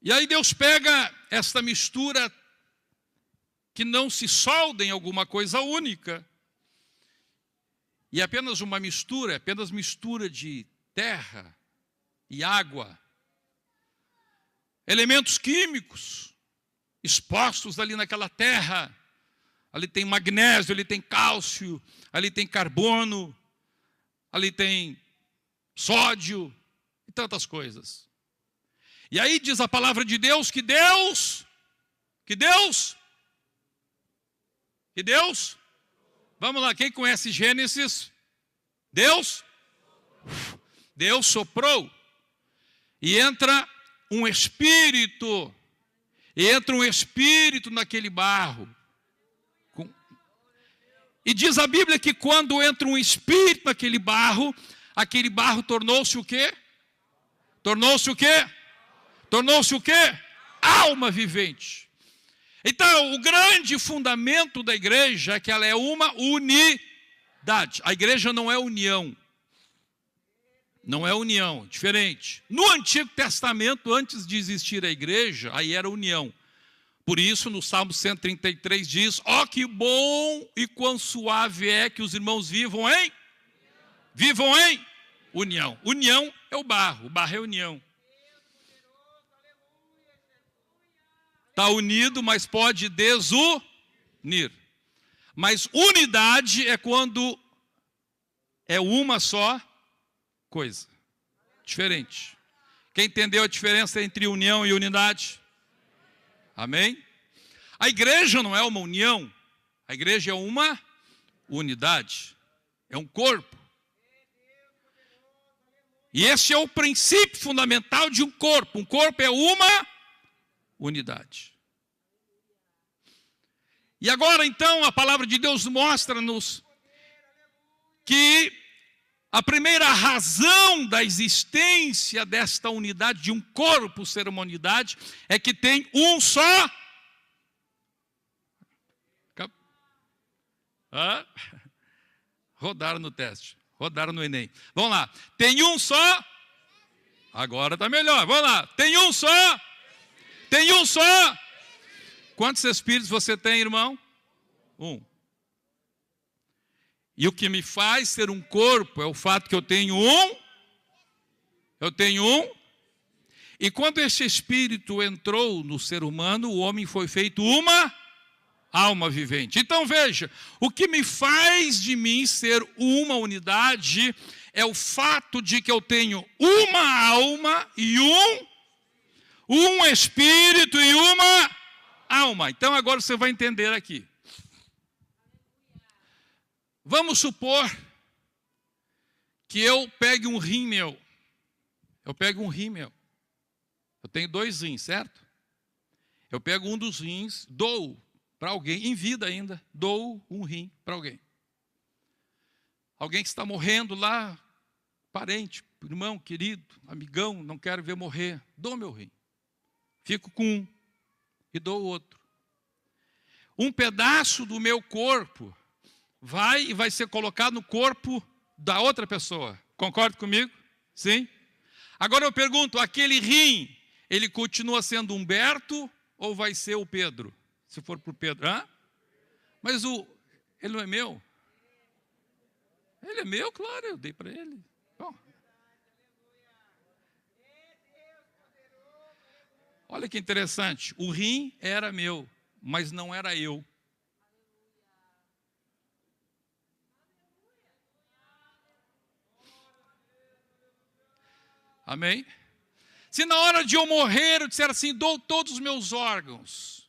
E aí Deus pega esta mistura que não se solda em alguma coisa única, e apenas uma mistura, apenas mistura de terra e água, elementos químicos expostos ali naquela terra. Ali tem magnésio, ali tem cálcio, ali tem carbono, ali tem sódio e tantas coisas. E aí diz a palavra de Deus que Deus, vamos lá, quem conhece Gênesis? Deus soprou e entra um espírito naquele barro. E diz a Bíblia que quando entra um espírito naquele barro tornou-se o quê? Tornou-se o quê? Tornou-se o quê? Alma vivente. Então, o grande fundamento da igreja é que ela é uma unidade. A igreja não é união. Não é união, diferente. No Antigo Testamento, antes de existir a igreja, aí era união. Por isso, no Salmo 133 diz: ó, que bom e quão suave é que os irmãos vivam em união. União é o barro é união. Está unido, mas pode desunir. Mas unidade é quando é uma só coisa. Diferente. Quem entendeu a diferença entre união e unidade? Amém? A igreja não é uma união, a igreja é uma unidade, é um corpo. E esse é o princípio fundamental de um corpo. Um corpo é uma unidade. E agora então a palavra de Deus mostra-nos que a primeira razão da existência desta unidade, de um corpo ser uma unidade, é que tem um só. Rodaram no teste, rodaram no Enem. Vamos lá, tem um só. Agora está melhor, vamos lá. Tem um só. Tem um só. Quantos espíritos você tem, irmão? Um. E o que me faz ser um corpo é o fato que eu tenho um. E quando esse espírito entrou no ser humano, o homem foi feito uma. alma vivente. Então veja, o que me faz de mim ser uma unidade é o fato de que eu tenho uma alma e um espírito e uma alma. Então agora você vai entender aqui. Vamos supor que eu pegue um rim meu. Eu pego um rim meu. Eu tenho 2 rins, certo? Eu pego um dos rins, dou para alguém, em vida ainda, dou um rim para alguém. Alguém que está morrendo lá, parente, irmão, querido, amigão, não quero ver morrer, dou meu rim. Fico com um e dou o outro. Um pedaço do meu corpo vai ser colocado no corpo da outra pessoa. Concorda comigo? Sim? Agora eu pergunto, aquele rim, ele continua sendo Humberto ou vai ser o Pedro? Se for para o Pedro. Hã? Mas ele não é meu? Ele é meu, claro, eu dei para ele. Bom. Olha que interessante, o rim era meu, mas não era eu. Amém? Se na hora de eu morrer eu disser assim, dou todos os meus órgãos.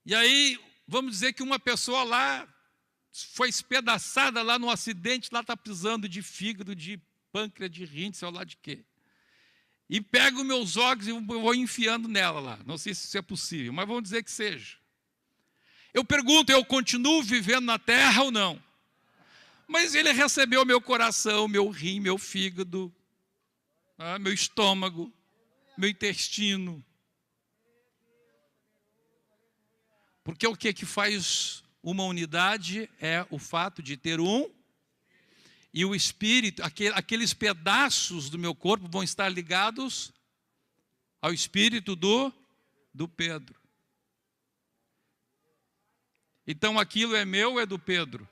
E aí, vamos dizer que uma pessoa lá foi espedaçada lá no acidente, lá está precisando de fígado, de pâncreas, de rim, sei lá de quê. E pego meus órgãos e vou enfiando nela lá. Não sei se isso é possível, mas vamos dizer que seja. Eu pergunto, eu continuo vivendo na terra ou não? Mas ele recebeu meu coração, meu rim, meu fígado, meu estômago, meu intestino. Porque o que faz uma unidade é o fato de ter um, e o espírito, aqueles pedaços do meu corpo vão estar ligados ao espírito do Pedro. Então aquilo é meu ou é do Pedro?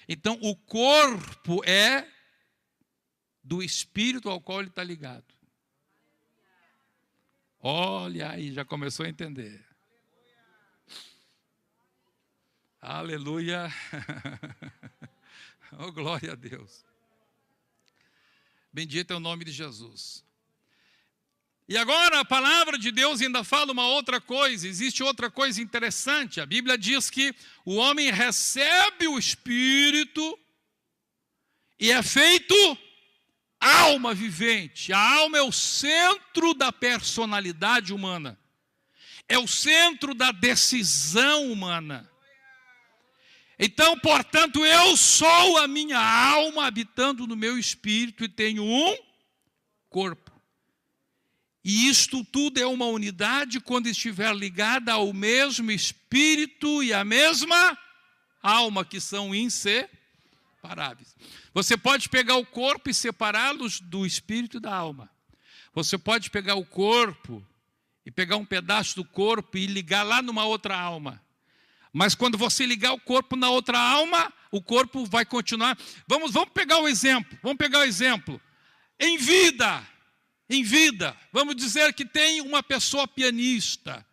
Então o corpo é do espírito ao qual ele está ligado. Olha aí, já começou a entender. Aleluia. Oh, glória a Deus. Bendito é o nome de Jesus. E agora a palavra de Deus ainda fala uma outra coisa. Existe outra coisa interessante. A Bíblia diz que o homem recebe o Espírito e é feito alma vivente. A alma é o centro da personalidade humana. É o centro da decisão humana. Então, portanto, eu sou a minha alma habitando no meu espírito e tenho um corpo. E isto tudo é uma unidade quando estiver ligada ao mesmo espírito e à mesma alma, que são inseparáveis. Você pode pegar o corpo e separá-los do espírito e da alma. Você pode pegar o corpo e pegar um pedaço do corpo e ligar lá numa outra alma. Mas quando você ligar o corpo na outra alma, o corpo vai continuar. Vamos pegar o exemplo. Em vida, vamos dizer que tem uma pessoa pianista.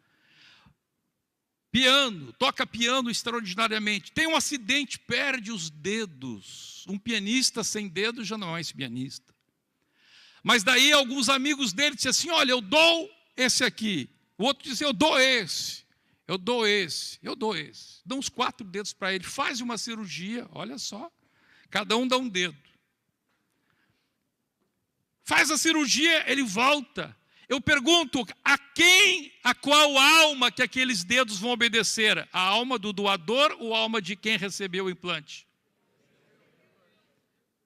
Toca piano extraordinariamente. Tem um acidente, perde os dedos. Um pianista sem dedos já não é esse pianista. Mas daí alguns amigos dele disseram assim, olha, eu dou esse aqui. O outro disse, eu dou esse. Eu dou esse. Dá uns 4 dedos para ele. Faz uma cirurgia, olha só. Cada um dá um dedo. Faz a cirurgia, ele volta. Eu pergunto, a qual alma que aqueles dedos vão obedecer? A alma do doador ou a alma de quem recebeu o implante?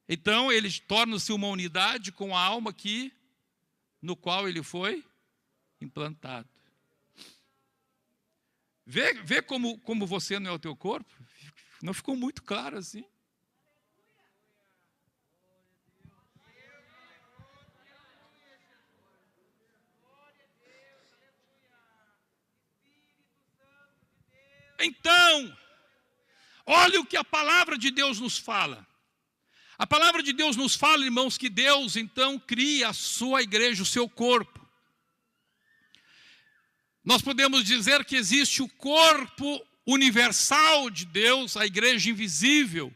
Então, ele torna-se uma unidade com a alma no qual ele foi implantado. Vê como você não é o teu corpo? Não ficou muito claro assim? Então, olha o que a palavra de Deus nos fala. A palavra de Deus nos fala, irmãos, que Deus então cria a sua igreja, o seu corpo. Nós podemos dizer que existe o corpo universal de Deus, a igreja invisível,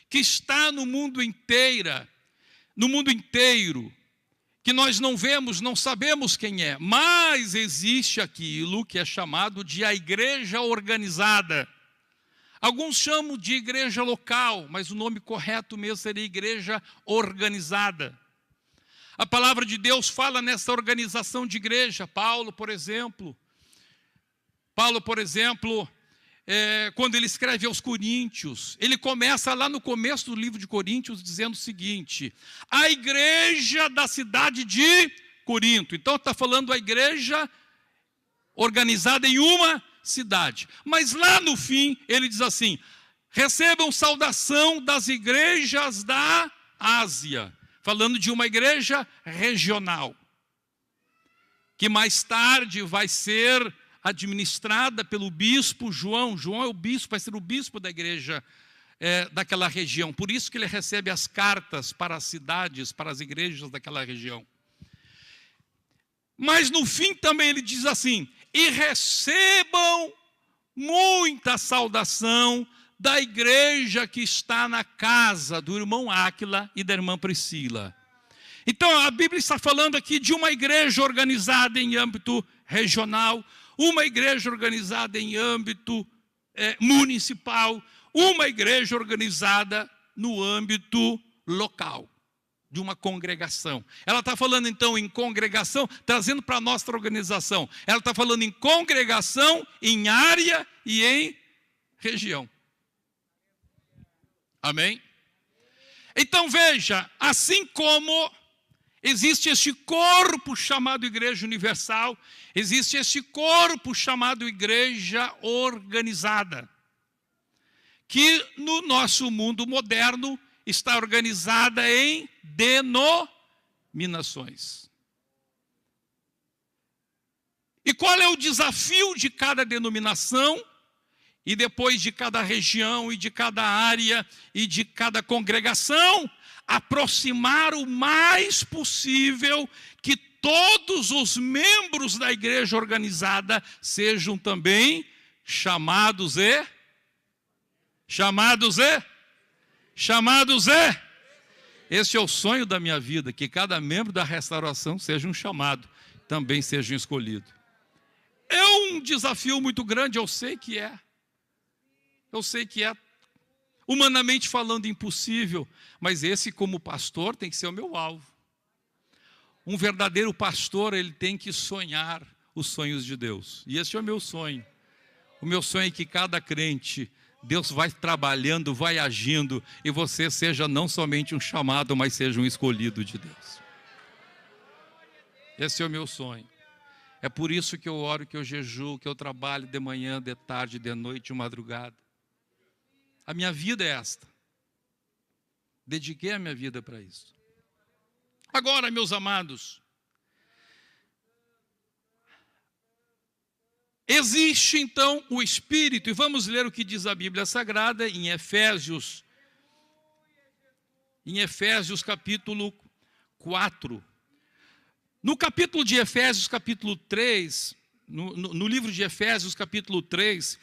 que está no mundo inteiro, que nós não vemos, não sabemos quem é, mas existe aquilo que é chamado de a igreja organizada. Alguns chamam de igreja local, mas o nome correto mesmo seria igreja organizada. A palavra de Deus fala nessa organização de igreja. Paulo, por exemplo, quando ele escreve aos Coríntios, ele começa lá no começo do livro de Coríntios dizendo o seguinte: a igreja da cidade de Corinto. Então está falando a igreja organizada em uma cidade. Mas lá no fim ele diz assim: recebam saudação das igrejas da Ásia. Falando de uma igreja regional, que mais tarde vai ser administrada pelo bispo João. João é o bispo, vai ser o bispo da igreja daquela região. Por isso que ele recebe as cartas para as cidades, para as igrejas daquela região. Mas no fim também ele diz assim: e recebam muita saudação da igreja que está na casa do irmão Áquila e da irmã Priscila. Então a Bíblia está falando aqui de uma igreja organizada em âmbito regional, uma igreja organizada em âmbito municipal, uma igreja organizada no âmbito local, de uma congregação. Ela está falando então em congregação, trazendo para a nossa organização. Ela está falando em congregação, em área e em região. Amém? Então veja, assim como existe este corpo chamado Igreja Universal, existe este corpo chamado Igreja Organizada, que no nosso mundo moderno está organizada em denominações. E qual é o desafio de cada denominação? E depois de cada região, e de cada área, e de cada congregação, aproximar o mais possível que todos os membros da igreja organizada sejam também chamados. Esse é o sonho da minha vida, que cada membro da restauração seja um chamado, também seja um escolhido. É um desafio muito grande, eu sei que é. Eu sei que é, humanamente falando, impossível, mas esse, como pastor, tem que ser o meu alvo. Um verdadeiro pastor, ele tem que sonhar os sonhos de Deus. E esse é o meu sonho. O meu sonho é que cada crente, Deus vai trabalhando, vai agindo, e você seja não somente um chamado, mas seja um escolhido de Deus. Esse é o meu sonho. É por isso que eu oro, que eu jejuo, que eu trabalho de manhã, de tarde, de noite, de madrugada. A minha vida é esta. Dediquei a minha vida para isso. Agora, meus amados, existe então o Espírito, e vamos ler o que diz a Bíblia Sagrada em Efésios capítulo 4. No capítulo de Efésios, capítulo 3, no livro de Efésios, capítulo 3,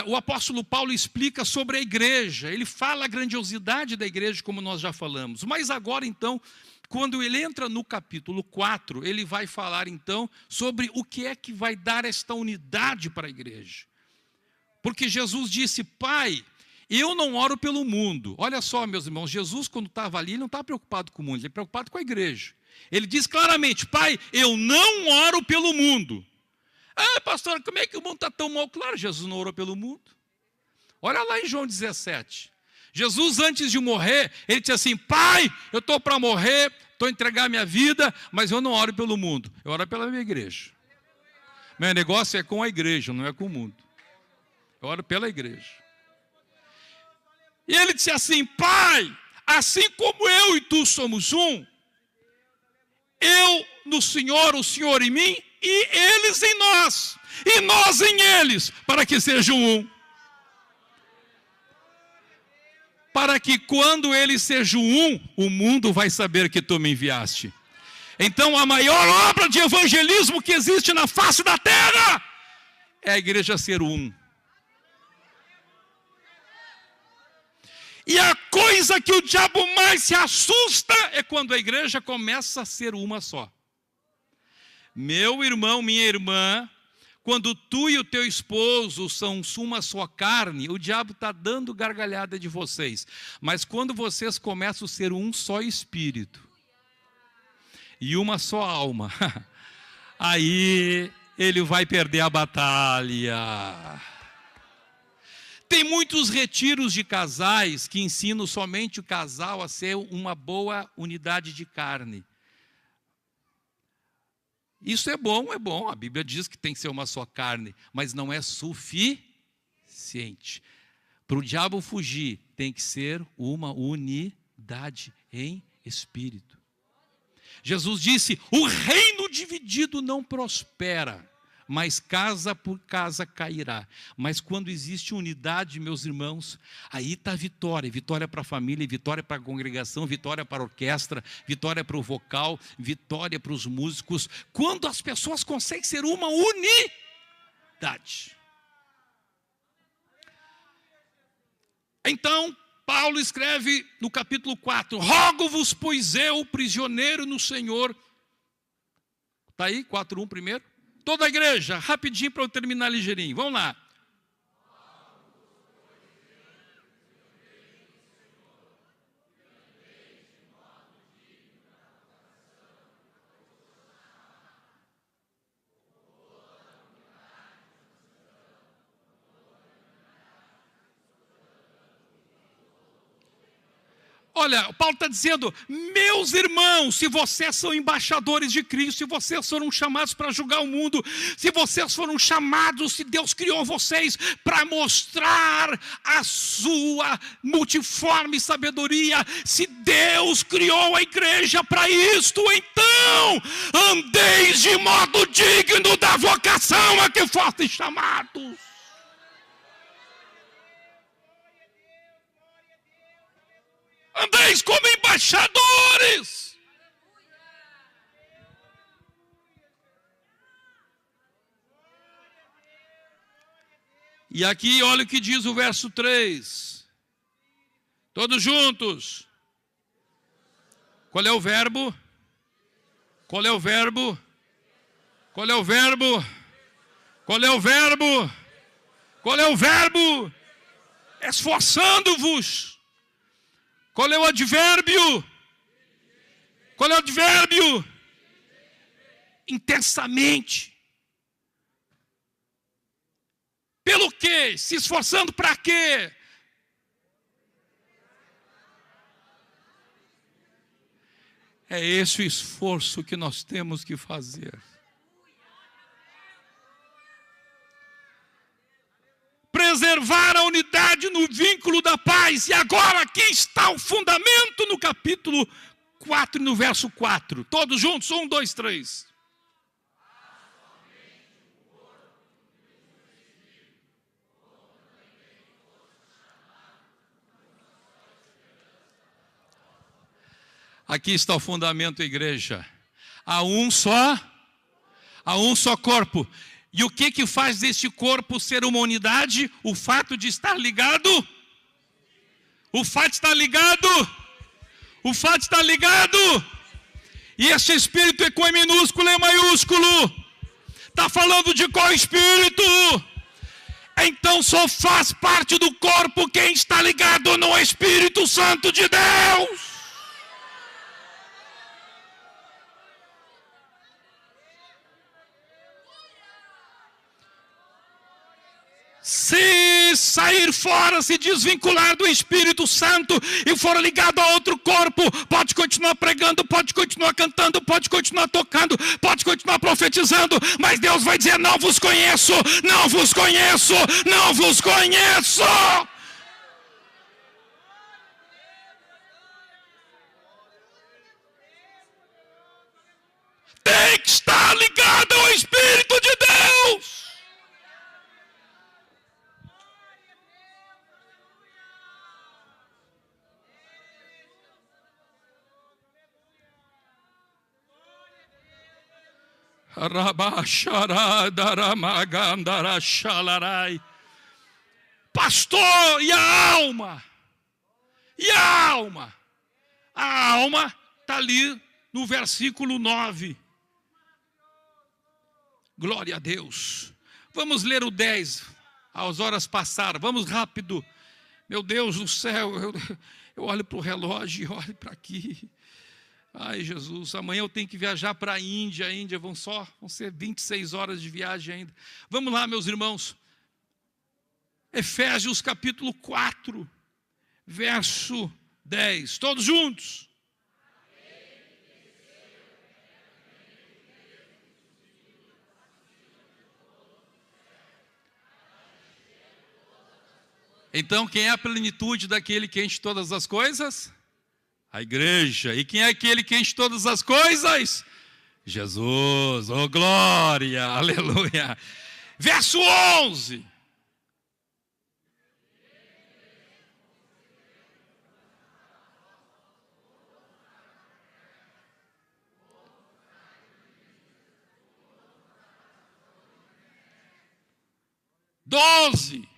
o apóstolo Paulo explica sobre a igreja. Ele fala a grandiosidade da igreja, como nós já falamos. Mas agora, então, quando ele entra no capítulo 4, ele vai falar, então, sobre o que é que vai dar esta unidade para a igreja. Porque Jesus disse: Pai, eu não oro pelo mundo. Olha só, meus irmãos, Jesus, quando estava ali, ele não estava preocupado com o mundo, ele estava preocupado com a igreja. Ele diz claramente: Pai, eu não oro pelo mundo. Ah, pastor, como é que o mundo está tão mal? Claro, Jesus não orou pelo mundo. Olha lá em João 17. Jesus, antes de morrer, ele disse assim: Pai, eu estou para morrer, estou a entregar minha vida, mas eu não oro pelo mundo, eu oro pela minha igreja. Meu negócio é com a igreja, não é com o mundo. Eu oro pela igreja. E ele disse assim: Pai, assim como eu e tu somos um, eu no Senhor, o Senhor em mim, e eles em nós, e nós em eles, para que sejam um. Para que quando eles sejam um, o mundo vai saber que tu me enviaste. Então a maior obra de evangelismo que existe na face da terra é a igreja ser um. E a coisa que o diabo mais se assusta é quando a igreja começa a ser uma só. Meu irmão, minha irmã, quando tu e o teu esposo são uma só carne, o diabo está dando gargalhada de vocês. Mas quando vocês começam a ser um só espírito e uma só alma, aí ele vai perder a batalha. Tem muitos retiros de casais que ensinam somente o casal a ser uma boa unidade de carne. Isso é bom, a Bíblia diz que tem que ser uma só carne, mas não é suficiente. Para o diabo fugir, tem que ser uma unidade em espírito. Jesus disse, o reino dividido não prospera, mas casa por casa cairá. Mas quando existe unidade, meus irmãos, aí está a vitória. Vitória para a família, vitória para a congregação, vitória para a orquestra, vitória para o vocal, vitória para os músicos. Quando as pessoas conseguem ser uma unidade. Então, Paulo escreve no capítulo 4, rogo-vos, pois eu, prisioneiro no Senhor. Está aí, 4:1 primeiro? Toda a igreja, rapidinho para eu terminar ligeirinho. Vamos lá. Olha, Paulo está dizendo, meus irmãos, se vocês são embaixadores de Cristo, se vocês foram chamados para julgar o mundo, se vocês foram chamados, se Deus criou vocês para mostrar a sua multiforme sabedoria, se Deus criou a igreja para isto, então andeis de modo digno da vocação a que fostes chamados. Andeis como embaixadores. E aqui olha o que diz o verso 3. Todos juntos. Qual é o verbo? Qual é o verbo? Qual é o verbo? Qual é o verbo? Qual é o verbo? Esforçando-vos. Qual é o advérbio? Qual é o advérbio? Intensamente. Pelo quê? Se esforçando para quê? É esse o esforço que nós temos que fazer. Preservar a unidade no vínculo da paz. E agora aqui está o fundamento no capítulo 4 e no verso 4. Todos juntos, 1, 2, 3. Aqui está o fundamento, igreja. Há um só corpo. E o que faz deste corpo ser uma unidade? O fato de estar ligado. O fato de estar ligado. O fato de estar ligado. E este espírito é com E minúsculo e maiúsculo. Está falando de qual espírito? Então só faz parte do corpo quem está ligado no Espírito Santo de Deus. Se sair fora, se desvincular do Espírito Santo e for ligado a outro corpo, pode continuar pregando, pode continuar cantando, pode continuar tocando, pode continuar profetizando, mas Deus vai dizer, não vos conheço, não vos conheço, não vos conheço. Tem que estar ligado ao Espírito de Deus. Pastor, e a alma? E a alma? A alma está ali no versículo 9. Glória a Deus. Vamos ler o 10. As horas passaram. Vamos rápido. Meu Deus do céu. Eu olho para o relógio e olho para aqui. Ai, Jesus. Amanhã eu tenho que viajar para a Índia. A Índia vão ser 26 horas de viagem ainda. Vamos lá, meus irmãos. Efésios capítulo 4. Verso 10. Todos juntos. Então, quem é a plenitude daquele que enche todas as coisas? A igreja. E quem é aquele que enche todas as coisas? Jesus. Oh, glória. Aleluia. Verso 11. Doze.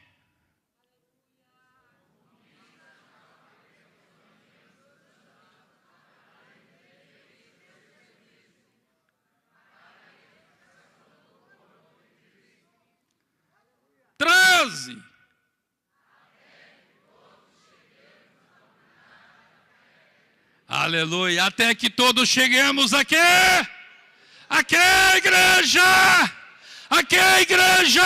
Aleluia. Até que todos cheguemos aqui. Aqui, igreja. Aqui, igreja.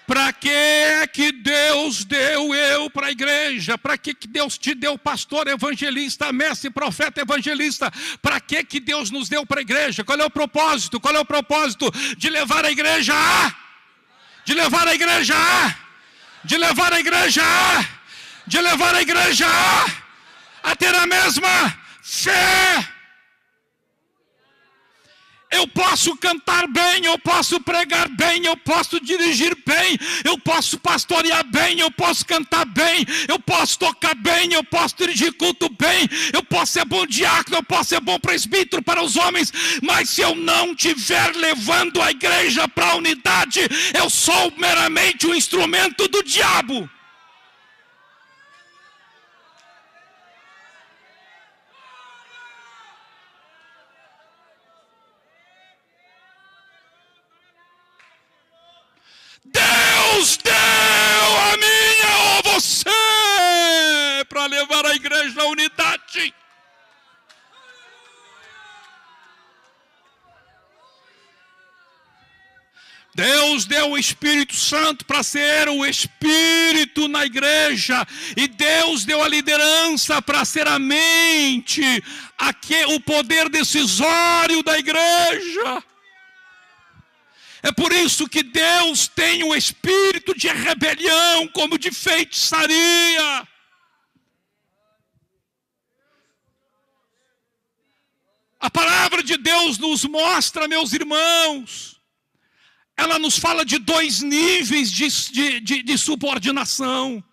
Para que Deus deu eu para a igreja? Para que Deus te deu pastor, evangelista, mestre, profeta, evangelista? Para que Deus nos deu para a igreja? Qual é o propósito? Qual é o propósito? De levar a igreja a? De levar a igreja a? De levar a igreja a? De levar a igreja a ter a mesma fé. Eu posso cantar bem, eu posso pregar bem, eu posso dirigir bem, eu posso pastorear bem, eu posso cantar bem, eu posso tocar bem, eu posso dirigir culto bem, eu posso ser bom diácono, eu posso ser bom presbítero para os homens, mas se eu não estiver levando a igreja para a unidade, eu sou meramente um instrumento do diabo. Deus deu a mim ou você para levar a igreja à unidade. Deus deu o Espírito Santo para ser o Espírito na igreja. E Deus deu a liderança para ser a mente, o poder decisório da igreja. É por isso que Deus tem um espírito de rebelião, como de feitiçaria. A palavra de Deus nos mostra, meus irmãos, ela nos fala de dois níveis de subordinação.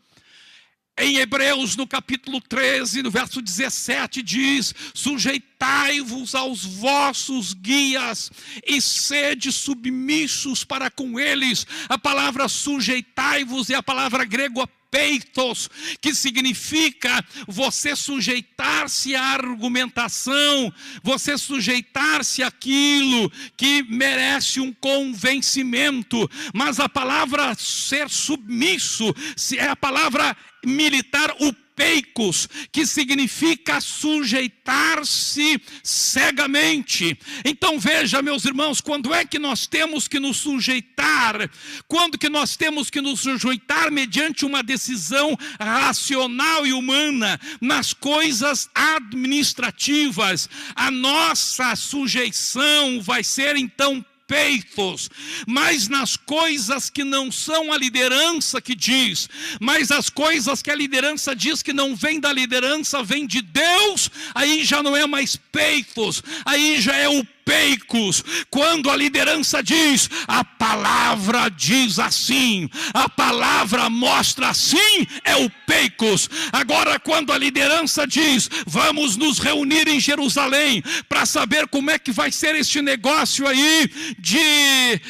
Em Hebreus, no capítulo 13, no verso 17, diz: sujeitai-vos aos vossos guias e sede submissos para com eles. A palavra sujeitai-vos é a palavra grega peitos, que significa você sujeitar-se à argumentação, você sujeitar-se àquilo que merece um convencimento. Mas a palavra ser submisso é a palavra militar, o peicos, que significa sujeitar-se cegamente. Então veja, meus irmãos, quando é que nós temos que nos sujeitar? Quando que nós temos que nos sujeitar mediante uma decisão racional e humana? Nas coisas administrativas. A nossa sujeição vai ser então peitos, mas nas coisas que não são a liderança que diz, mas as coisas que a liderança diz que não vem da liderança, vem de Deus, aí já não é mais peitos, aí já é o peicos. Quando a liderança diz, a palavra diz assim, a palavra mostra assim, é o peicos. peicos. Agora, quando a liderança diz, vamos nos reunir em Jerusalém para saber como é que vai ser este negócio aí de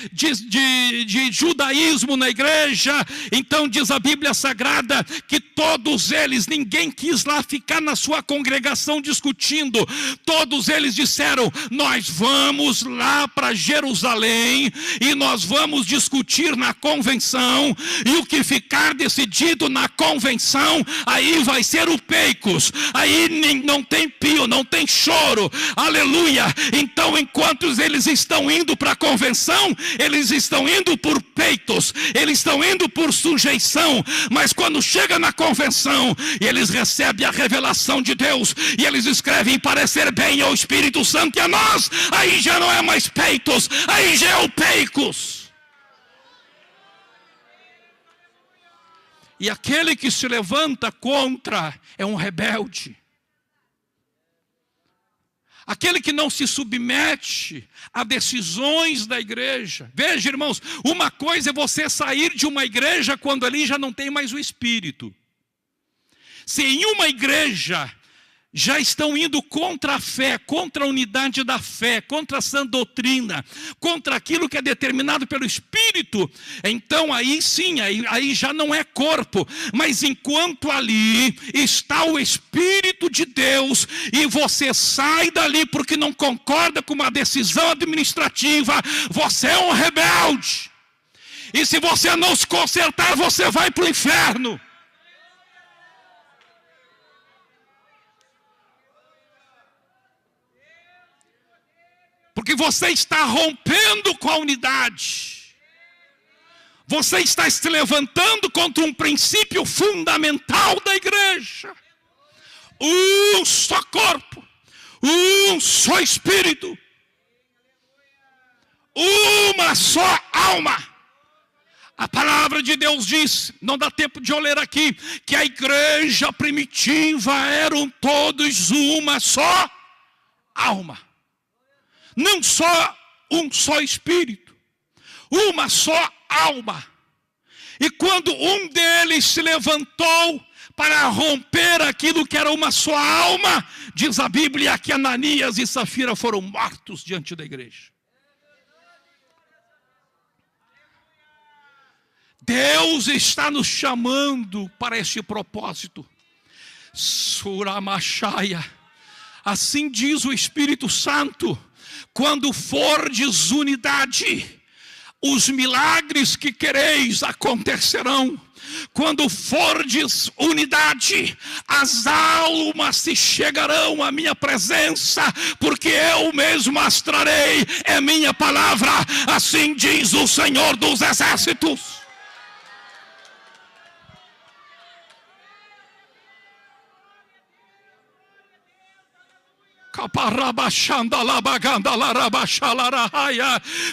judaísmo na igreja, então diz a Bíblia Sagrada que todos eles, ninguém quis lá ficar na sua congregação discutindo, todos eles disseram, nós vamos lá para Jerusalém e nós vamos discutir na convenção, e o que ficar decidido na convenção, aí vai ser o peicos, aí não tem pio, não tem choro, aleluia. Então enquanto eles estão indo para a convenção, eles estão indo por peitos, eles estão indo por sujeição, mas quando chega na convenção, eles recebem a revelação de Deus, e eles escrevem parecer bem ao Espírito Santo e a nós, aí já não é mais peitos, aí já é o peicos. E aquele que se levanta contra é um rebelde. Aquele que não se submete a decisões da igreja. Veja, irmãos, uma coisa é você sair de uma igreja quando ali já não tem mais o Espírito. Se em uma igreja já estão indo contra a fé, contra a unidade da fé, contra a sã doutrina, contra aquilo que é determinado pelo Espírito, então aí sim, aí já não é corpo, mas enquanto ali está o Espírito de Deus, e você sai dali porque não concorda com uma decisão administrativa, você é um rebelde, e se você não se consertar, você vai para o inferno. Porque você está rompendo com a unidade. Você está se levantando contra um princípio fundamental da igreja. Um só corpo, um só Espírito, uma só alma. A palavra de Deus diz, não dá tempo de eu ler aqui, que a igreja primitiva eram todos uma só alma. Não só um só Espírito, uma só alma. E quando um deles se levantou para romper aquilo que era uma só alma, diz a Bíblia que Ananias e Safira foram mortos diante da igreja. Deus está nos chamando para este propósito. Suramachaya. Assim diz o Espírito Santo. Quando fordes unidade, os milagres que quereis acontecerão. Quando fordes unidade, as almas se chegarão à minha presença, porque eu mesmo as trarei, é minha palavra, assim diz o Senhor dos Exércitos.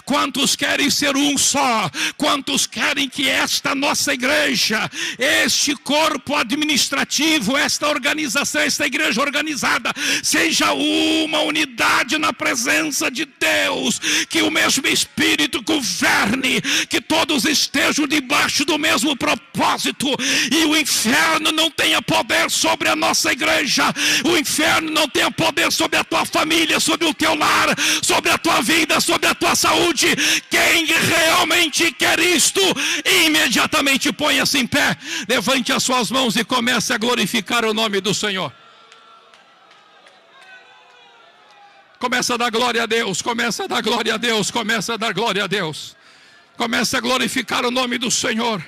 Quantos querem ser um só? Quantos querem que esta nossa igreja, este corpo administrativo, esta organização, esta igreja organizada, seja uma unidade na presença de Deus, que o mesmo Espírito governe, que todos estejam debaixo do mesmo propósito, e o inferno não tenha poder sobre a nossa igreja, o inferno não tenha poder sobre a tua família, sobre o teu lar, sobre a tua vida, sobre a tua saúde. Quem realmente quer isto, imediatamente ponha-se em pé, levante as suas mãos e comece a glorificar o nome do Senhor. Começa a dar glória a Deus, começa a dar glória a Deus, começa a dar glória a Deus, começa a glorificar o nome do Senhor.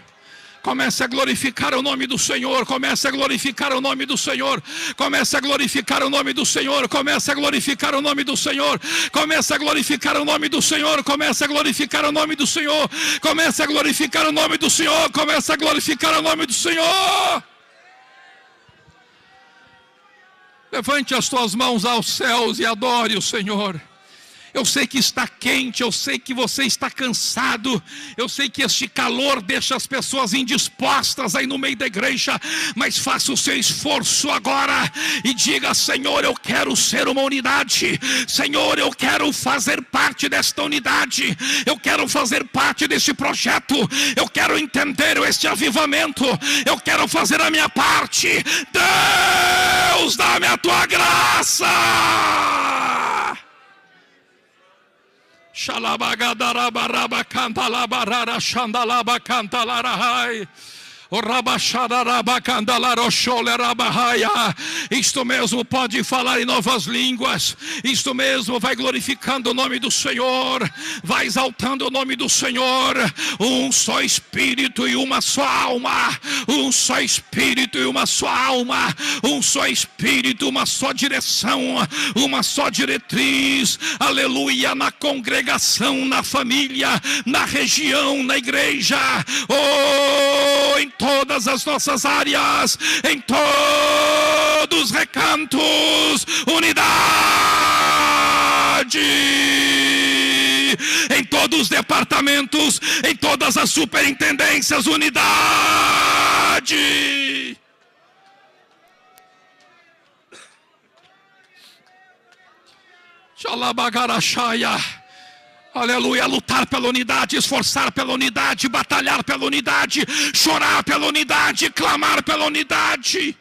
Comece a glorificar o nome do Senhor, comece a glorificar o nome do Senhor, comece a glorificar o nome do Senhor, comece a glorificar o nome do Senhor, comece a glorificar o nome do Senhor, comece a glorificar o nome do Senhor, comece a glorificar o nome do Senhor, comece a glorificar o nome do Senhor. Levante as tuas mãos aos céus e adore o Senhor. Eu sei que está quente, eu sei que você está cansado, eu sei que este calor deixa as pessoas indispostas aí no meio da igreja, mas faça o seu esforço agora e diga: Senhor, eu quero ser uma unidade, Senhor, eu quero fazer parte desta unidade, eu quero fazer parte deste projeto, eu quero entender este avivamento, eu quero fazer a minha parte. Deus, dá-me a tua graça. Shalabagadaраbaraba cantalabarara shandalaba cantalarahai. Isto mesmo, pode falar em novas línguas. Isto mesmo, vai glorificando o nome do Senhor, vai exaltando o nome do Senhor. Um só Espírito e uma só alma, um só Espírito e uma só alma, um só Espírito, uma só direção, uma só diretriz. Aleluia, na congregação, na família, na região, na igreja, em todas as nossas áreas, em todos os recantos, unidade, em todos os departamentos, em todas as superintendências, unidade. Xalabagarachaya. Aleluia, lutar pela unidade, esforçar pela unidade, batalhar pela unidade, chorar pela unidade, clamar pela unidade.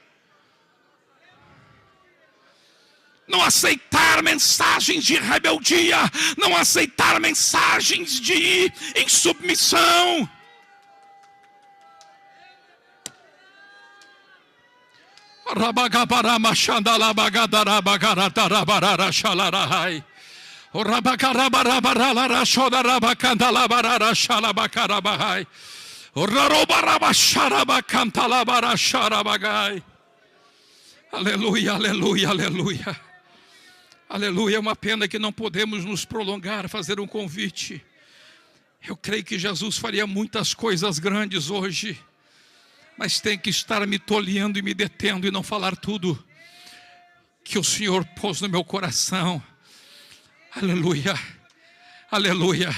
Não aceitar mensagens de rebeldia, não aceitar mensagens de insubmissão. Aleluia, aleluia, aleluia. Aleluia, é uma pena que não podemos nos prolongar, fazer um convite. Eu creio que Jesus faria muitas coisas grandes hoje, mas tem que estar me tolhendo e me detendo e não falar tudo que o Senhor pôs no meu coração. Aleluia, aleluia.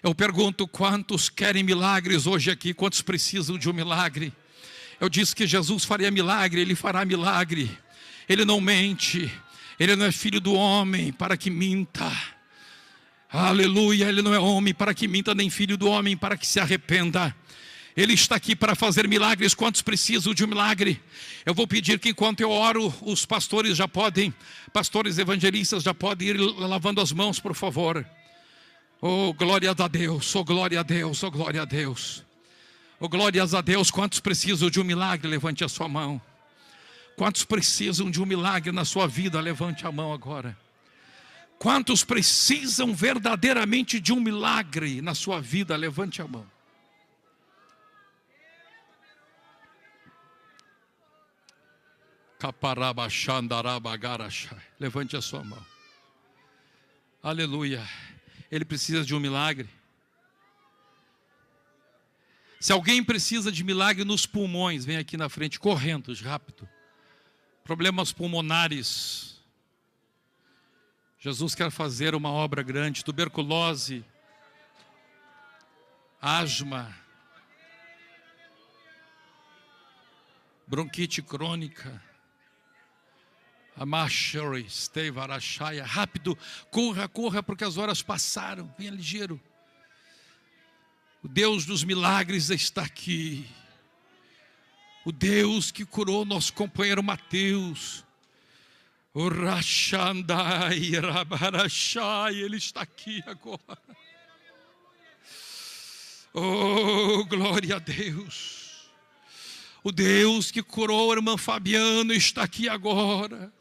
Eu pergunto: quantos querem milagres hoje aqui? Quantos precisam de um milagre? Eu disse que Jesus faria milagre, Ele fará milagre. Ele não mente, Ele não é filho do homem para que minta. Aleluia, Ele não é homem para que minta, nem filho do homem para que se arrependa. Ele está aqui para fazer milagres. Quantos precisam de um milagre? Eu vou pedir que enquanto eu oro, os pastores já podem, pastores evangelistas já podem ir lavando as mãos, por favor. Oh, glória a Deus, oh, glória a Deus, oh, glória a Deus. Oh, glórias a Deus. Quantos precisam de um milagre? Levante a sua mão. Quantos precisam de um milagre na sua vida? Levante a mão agora. Quantos precisam verdadeiramente de um milagre na sua vida? Levante a mão. Levante a sua mão. Aleluia. Ele precisa de um milagre. Se alguém precisa de milagre nos pulmões, vem aqui na frente, correndo, rápido. Problemas pulmonares. Jesus quer fazer uma obra grande. Tuberculose, asma, bronquite crônica. Amashari, Stevarachaya. Rápido, corra, corra, porque as horas passaram. Venha ligeiro. O Deus dos milagres está aqui. O Deus que curou nosso companheiro Mateus. O Rashandai, Rabarachai, Ele está aqui agora. Oh, glória a Deus. O Deus que curou a irmã Fabiana está aqui agora.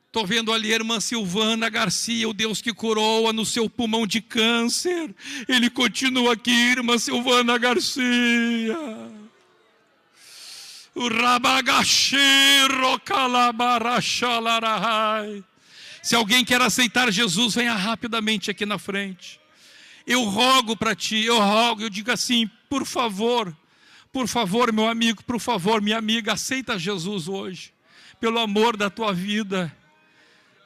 Estou vendo ali a irmã Silvana Garcia, o Deus que curou-a no seu pulmão de câncer. Ele continua aqui, irmã Silvana Garcia. O Rabagashiro Calabarachalarai. Se alguém quer aceitar Jesus, venha rapidamente aqui na frente. Eu rogo para ti, eu digo assim: por favor, meu amigo, por favor, minha amiga, aceita Jesus hoje, pelo amor da tua vida.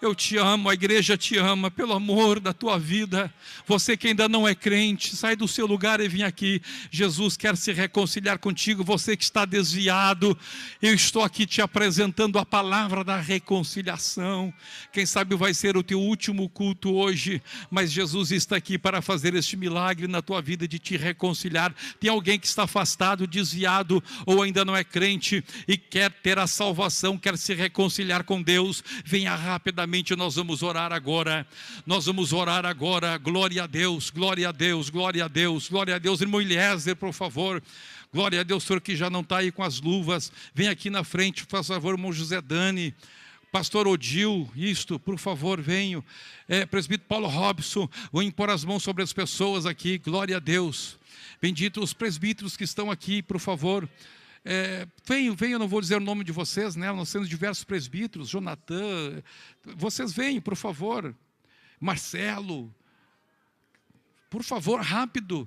Eu te amo, a igreja te ama, pelo amor da tua vida. Você que ainda não é crente, sai do seu lugar e vem aqui. Jesus quer se reconciliar contigo. Você que está desviado, eu estou aqui te apresentando a palavra da reconciliação. Quem sabe vai ser o teu último culto hoje, mas Jesus está aqui para fazer este milagre na tua vida de te reconciliar. Tem alguém que está afastado, desviado ou ainda não é crente e quer ter a salvação, quer se reconciliar com Deus? Venha rapidamente. Nós vamos orar agora, glória a Deus, glória a Deus, glória a Deus, glória a Deus. Irmão Eliezer, por favor, glória a Deus, senhor que já não está aí com as luvas, vem aqui na frente, por favor, irmão José Dani, pastor Odil, por favor, venham, presbítero Paulo Robson, vou impor as mãos sobre as pessoas aqui, glória a Deus, bendito os presbíteros que estão aqui, por favor. Venham, eu não vou dizer o nome de vocês, né? Nós temos diversos presbíteros, Jonathan, vocês venham, por favor, Marcelo, por favor, rápido,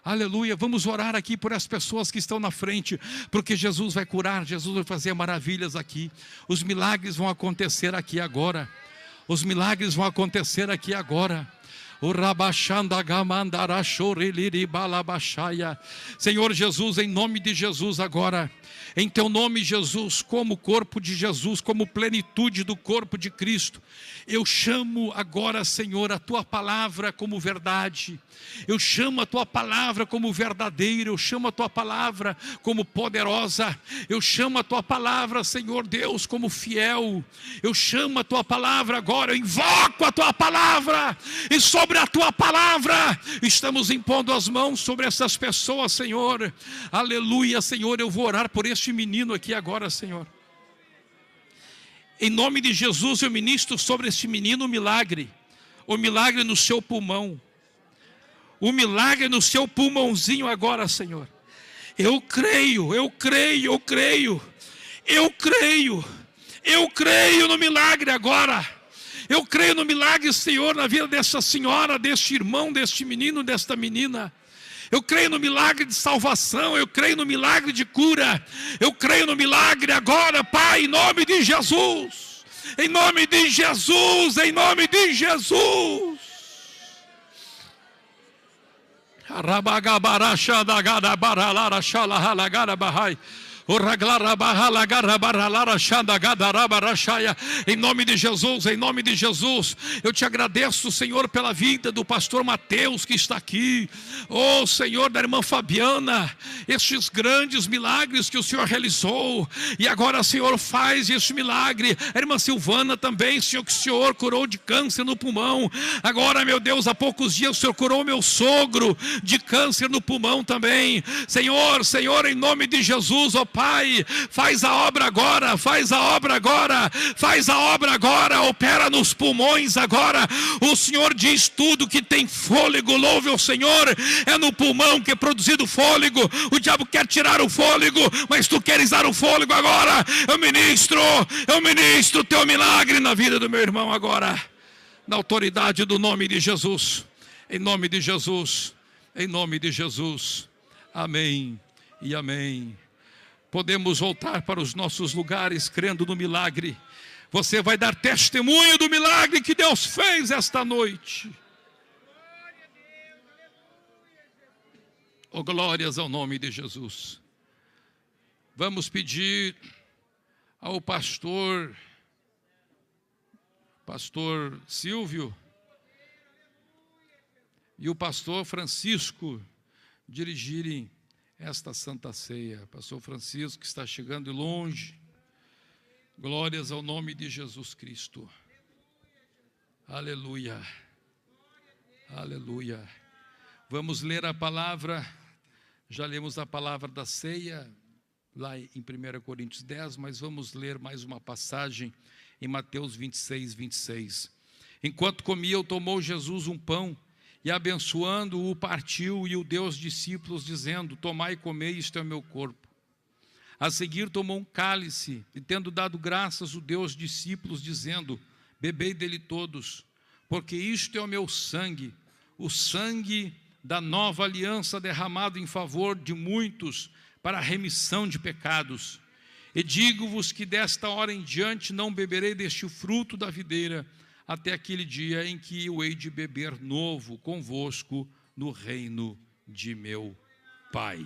aleluia, vamos orar aqui por as pessoas que estão na frente, porque Jesus vai curar, Jesus vai fazer maravilhas aqui, os milagres vão acontecer aqui agora, Senhor Jesus, em nome de Jesus agora, em teu nome, Jesus, como corpo de Jesus, como plenitude do corpo de Cristo, eu chamo agora, Senhor, a tua palavra como verdade, eu chamo a tua palavra como verdadeira, eu chamo a tua palavra como poderosa, eu chamo a tua palavra, Senhor Deus, como fiel, eu chamo a tua palavra agora, eu invoco a tua palavra, e sobre a tua palavra estamos impondo as mãos sobre essas pessoas, Senhor, aleluia, Senhor. Eu vou orar por este menino aqui agora, Senhor, em nome de Jesus. Eu ministro sobre este menino o milagre no seu pulmão, o milagre no seu pulmãozinho agora, Senhor. Eu creio no milagre agora. Eu creio no milagre, Senhor, na vida dessa senhora, deste irmão, deste menino, desta menina. Eu creio no milagre de salvação, eu creio no milagre de cura, eu creio no milagre agora, Pai, em nome de Jesus, em nome de Jesus, em nome de Jesus. Em nome de Jesus, em nome de Jesus, eu te agradeço, Senhor, pela vida do pastor Mateus que está aqui, oh Senhor, da irmã Fabiana, estes grandes milagres que o Senhor realizou, e agora, Senhor, faz este milagre, a irmã Silvana também, Senhor, que o Senhor curou de câncer no pulmão, agora, meu Deus, há poucos dias o Senhor curou meu sogro de câncer no pulmão também, Senhor, em nome de Jesus, ó Pai, faz a obra agora, opera nos pulmões agora. O Senhor diz: tudo que tem fôlego, louve o Senhor. É no pulmão que é produzido fôlego. O diabo quer tirar o fôlego, mas tu queres dar o fôlego agora. Eu ministro teu milagre na vida do meu irmão agora, na autoridade do nome de Jesus, em nome de Jesus, amém e amém. Podemos voltar para os nossos lugares crendo no milagre. Você vai dar testemunho do milagre que Deus fez esta noite. Oh, glórias ao nome de Jesus. Vamos pedir ao pastor Silvio e o pastor Francisco dirigirem esta Santa Ceia. Pastor Francisco, que está chegando de longe. Glórias ao nome de Jesus Cristo. Aleluia. Aleluia. Vamos ler a palavra. Já lemos a palavra da ceia lá em 1 Coríntios 10, mas vamos ler mais uma passagem em Mateus 26. Enquanto comia, tomou Jesus um pão e, abençoando-o, partiu e o deu aos discípulos, dizendo: tomai e comei, isto é o meu corpo. A seguir tomou um cálice e, tendo dado graças, o deu aos discípulos, dizendo: bebei dele todos, porque isto é o meu sangue, o sangue da nova aliança, derramado em favor de muitos para a remissão de pecados. E digo-vos que desta hora em diante não beberei deste fruto da videira, até aquele dia em que eu hei de beber novo convosco no reino de meu Pai.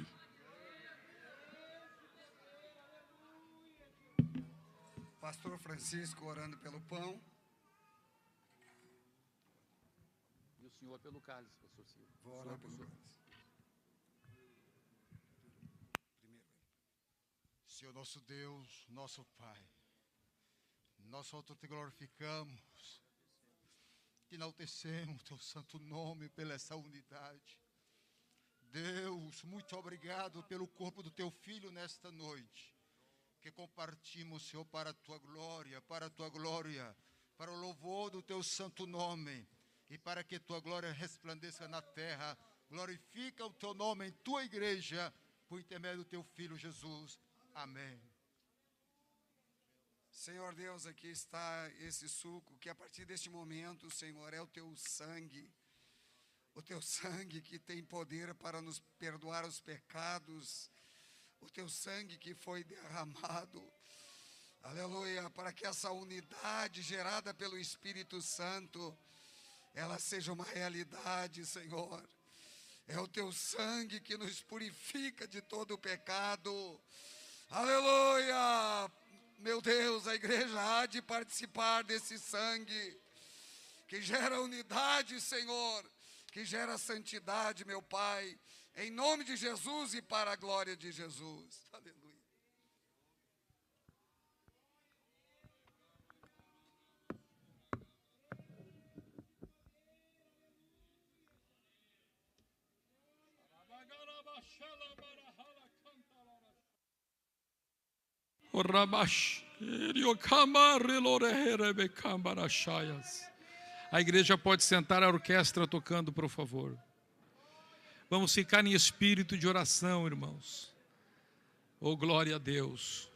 Pastor Francisco orando pelo pão. E o senhor pelo cálice, pastor Silvio. Vou orar pelo cálice. Primeiro. Senhor nosso Deus, nosso Pai, nós só te glorificamos, te enaltecemos teu santo nome pela essa unidade. Deus, muito obrigado pelo corpo do teu filho nesta noite, que compartimos, Senhor, para a tua glória, para o louvor do teu santo nome e para que tua glória resplandeça na terra. Glorifica o teu nome em tua igreja, por intermédio do teu filho Jesus. Amém. Senhor Deus, aqui está esse suco, que a partir deste momento, Senhor, é o teu sangue que tem poder para nos perdoar os pecados, o teu sangue que foi derramado, aleluia, para que essa unidade gerada pelo Espírito Santo, ela seja uma realidade, Senhor. É o teu sangue que nos purifica de todo o pecado, aleluia. Meu Deus, a igreja há de participar desse sangue, que gera unidade, Senhor, que gera santidade, meu Pai, em nome de Jesus e para a glória de Jesus. Aleluia. A igreja pode sentar, a orquestra tocando, por favor. Vamos ficar em espírito de oração, irmãos. Oh, glória a Deus.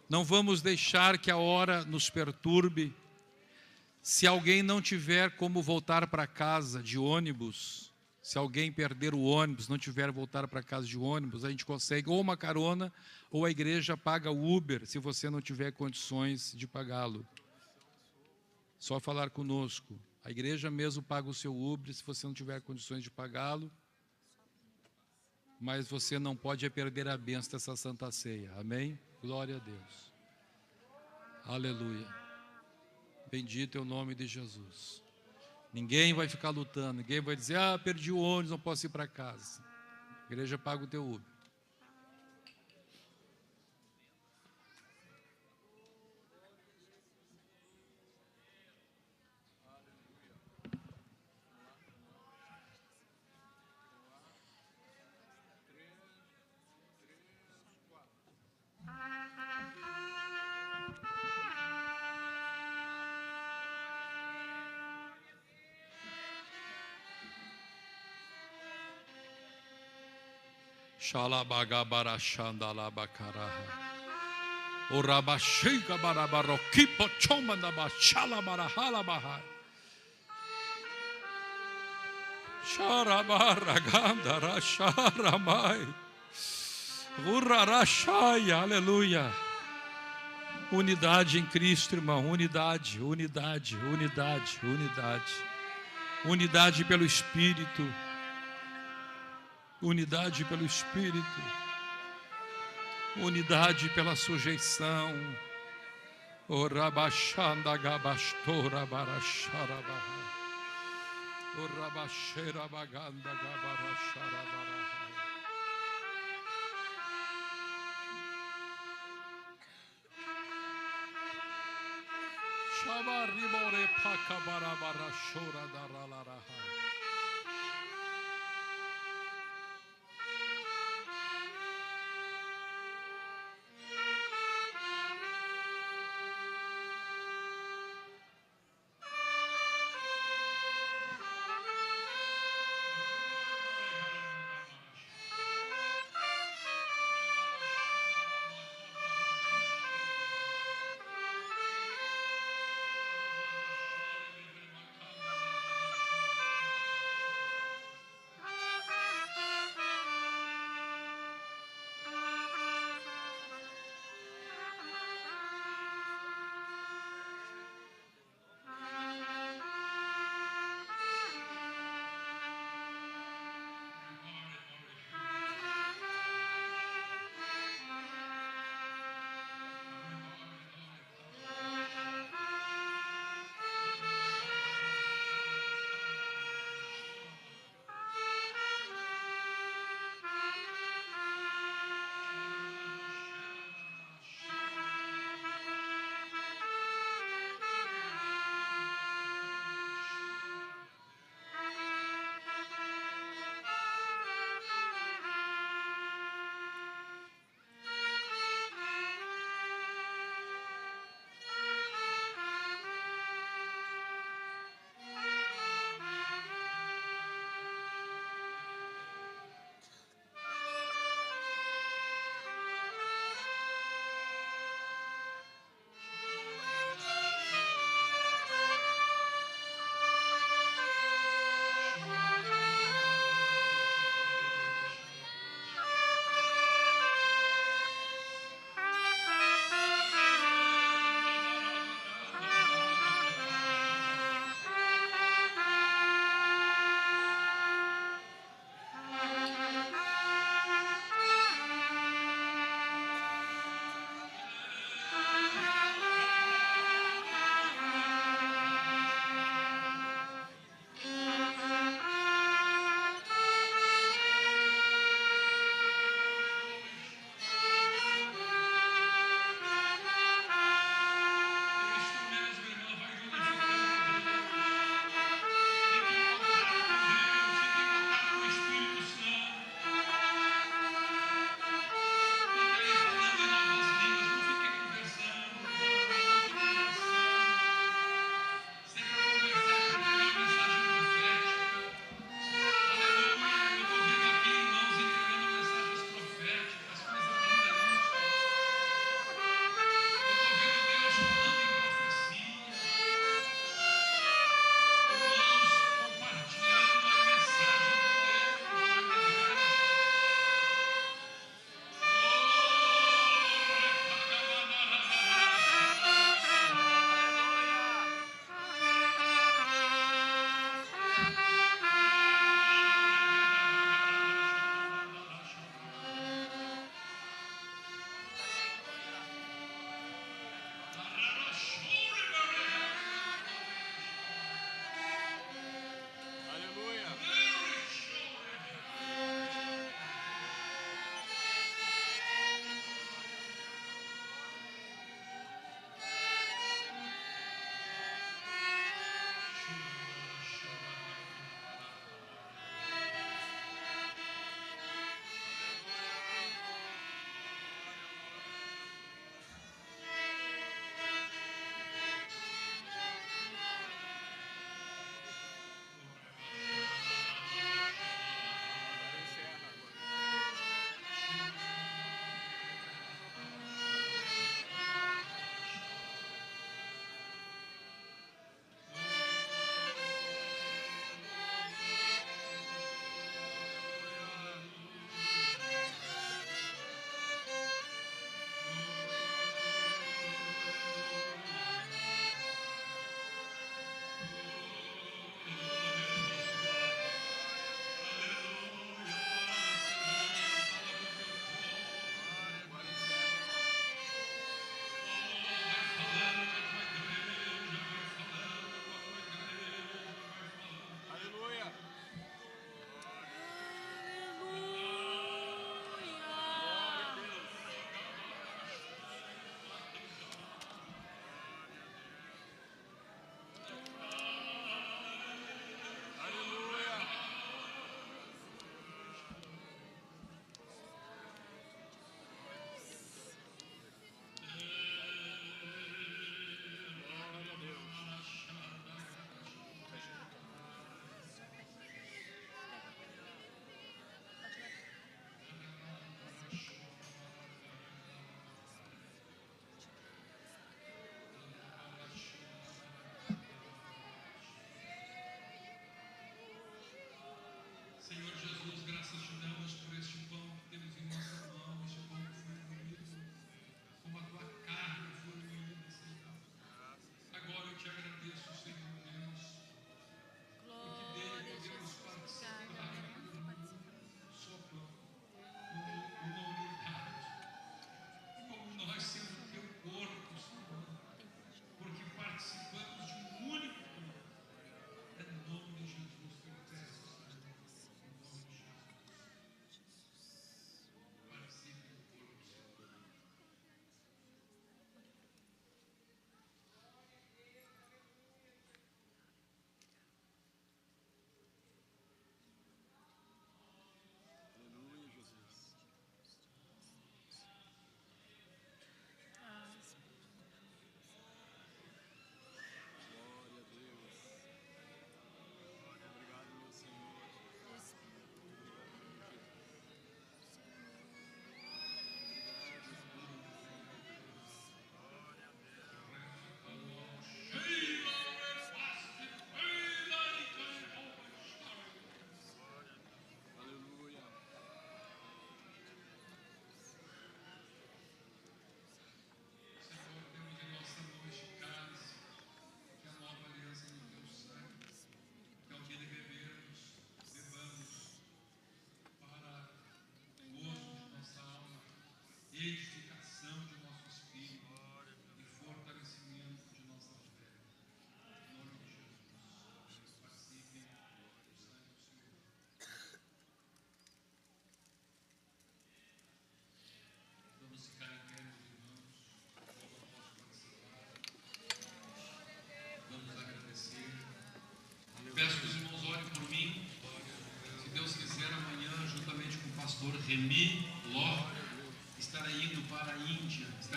Não vamos deixar que a hora nos perturbe. Se alguém não tiver como voltar para casa de ônibus, se alguém perder o ônibus, não tiver voltar para casa de ônibus, a gente consegue ou uma carona, ou a igreja paga o Uber, se você não tiver condições de pagá-lo. Só falar conosco. A igreja mesmo paga o seu Uber, se você não tiver condições de pagá-lo. Mas você não pode perder a bênção dessa Santa Ceia. Amém? Glória a Deus. Aleluia. Bendito é o nome de Jesus. Ninguém vai ficar lutando, ninguém vai dizer, perdi o ônibus, não posso ir para casa. A igreja paga o teu Uber. Shalabagabarashandalabakaraha. Orabashika barabarokipo chomanaba shalabarahalabahai. Sharabaragandara-sharamai. Urarashai, aleluia. Unidade em Cristo, irmão. Unidade, unidade, unidade, unidade. Unidade pelo Espírito. Unidade pelo Espírito. Unidade pela sujeição. Orabashanda gabastora barasharabaha. Orabashera baganda gabarasharabaha. Shabaribore pakabarabarashora daralaraha.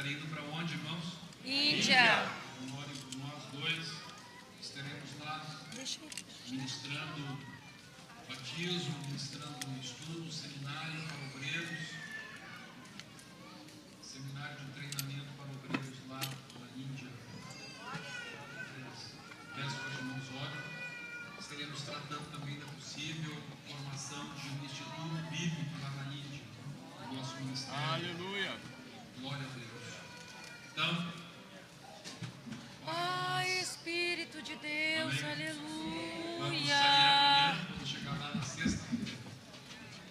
Estarei indo para onde, irmãos? Índia. Orem por nós dois. Estaremos lá ministrando batismo, ministrando estudo, seminário para obreiros, seminário de treinamento para obreiros lá na Índia. Peço aos irmãos orem. Estaremos tratando também da possível formação de um instituto bíblico lá na Índia, no nosso ministério. Aleluia. Glória a Deus. Então, Ai, Espírito de Deus, amém. Vamos aleluia. sair amanhã, quando chegar lá na sexta-feira.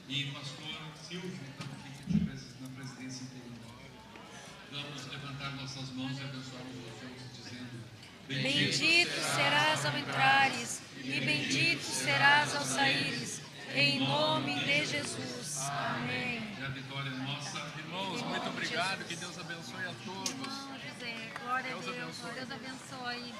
E pastor Silvio, então, fica na presidência interina. Vamos levantar nossas mãos e abençoar os outros, dizendo: Bendito serás ao entrares e bendito serás ao saíres, em nome de Jesus. Amém. E a vitória é nossa. Irmãos, muito obrigado. Que Deus abençoe a todos. José, glória a Deus, Deus abençoe.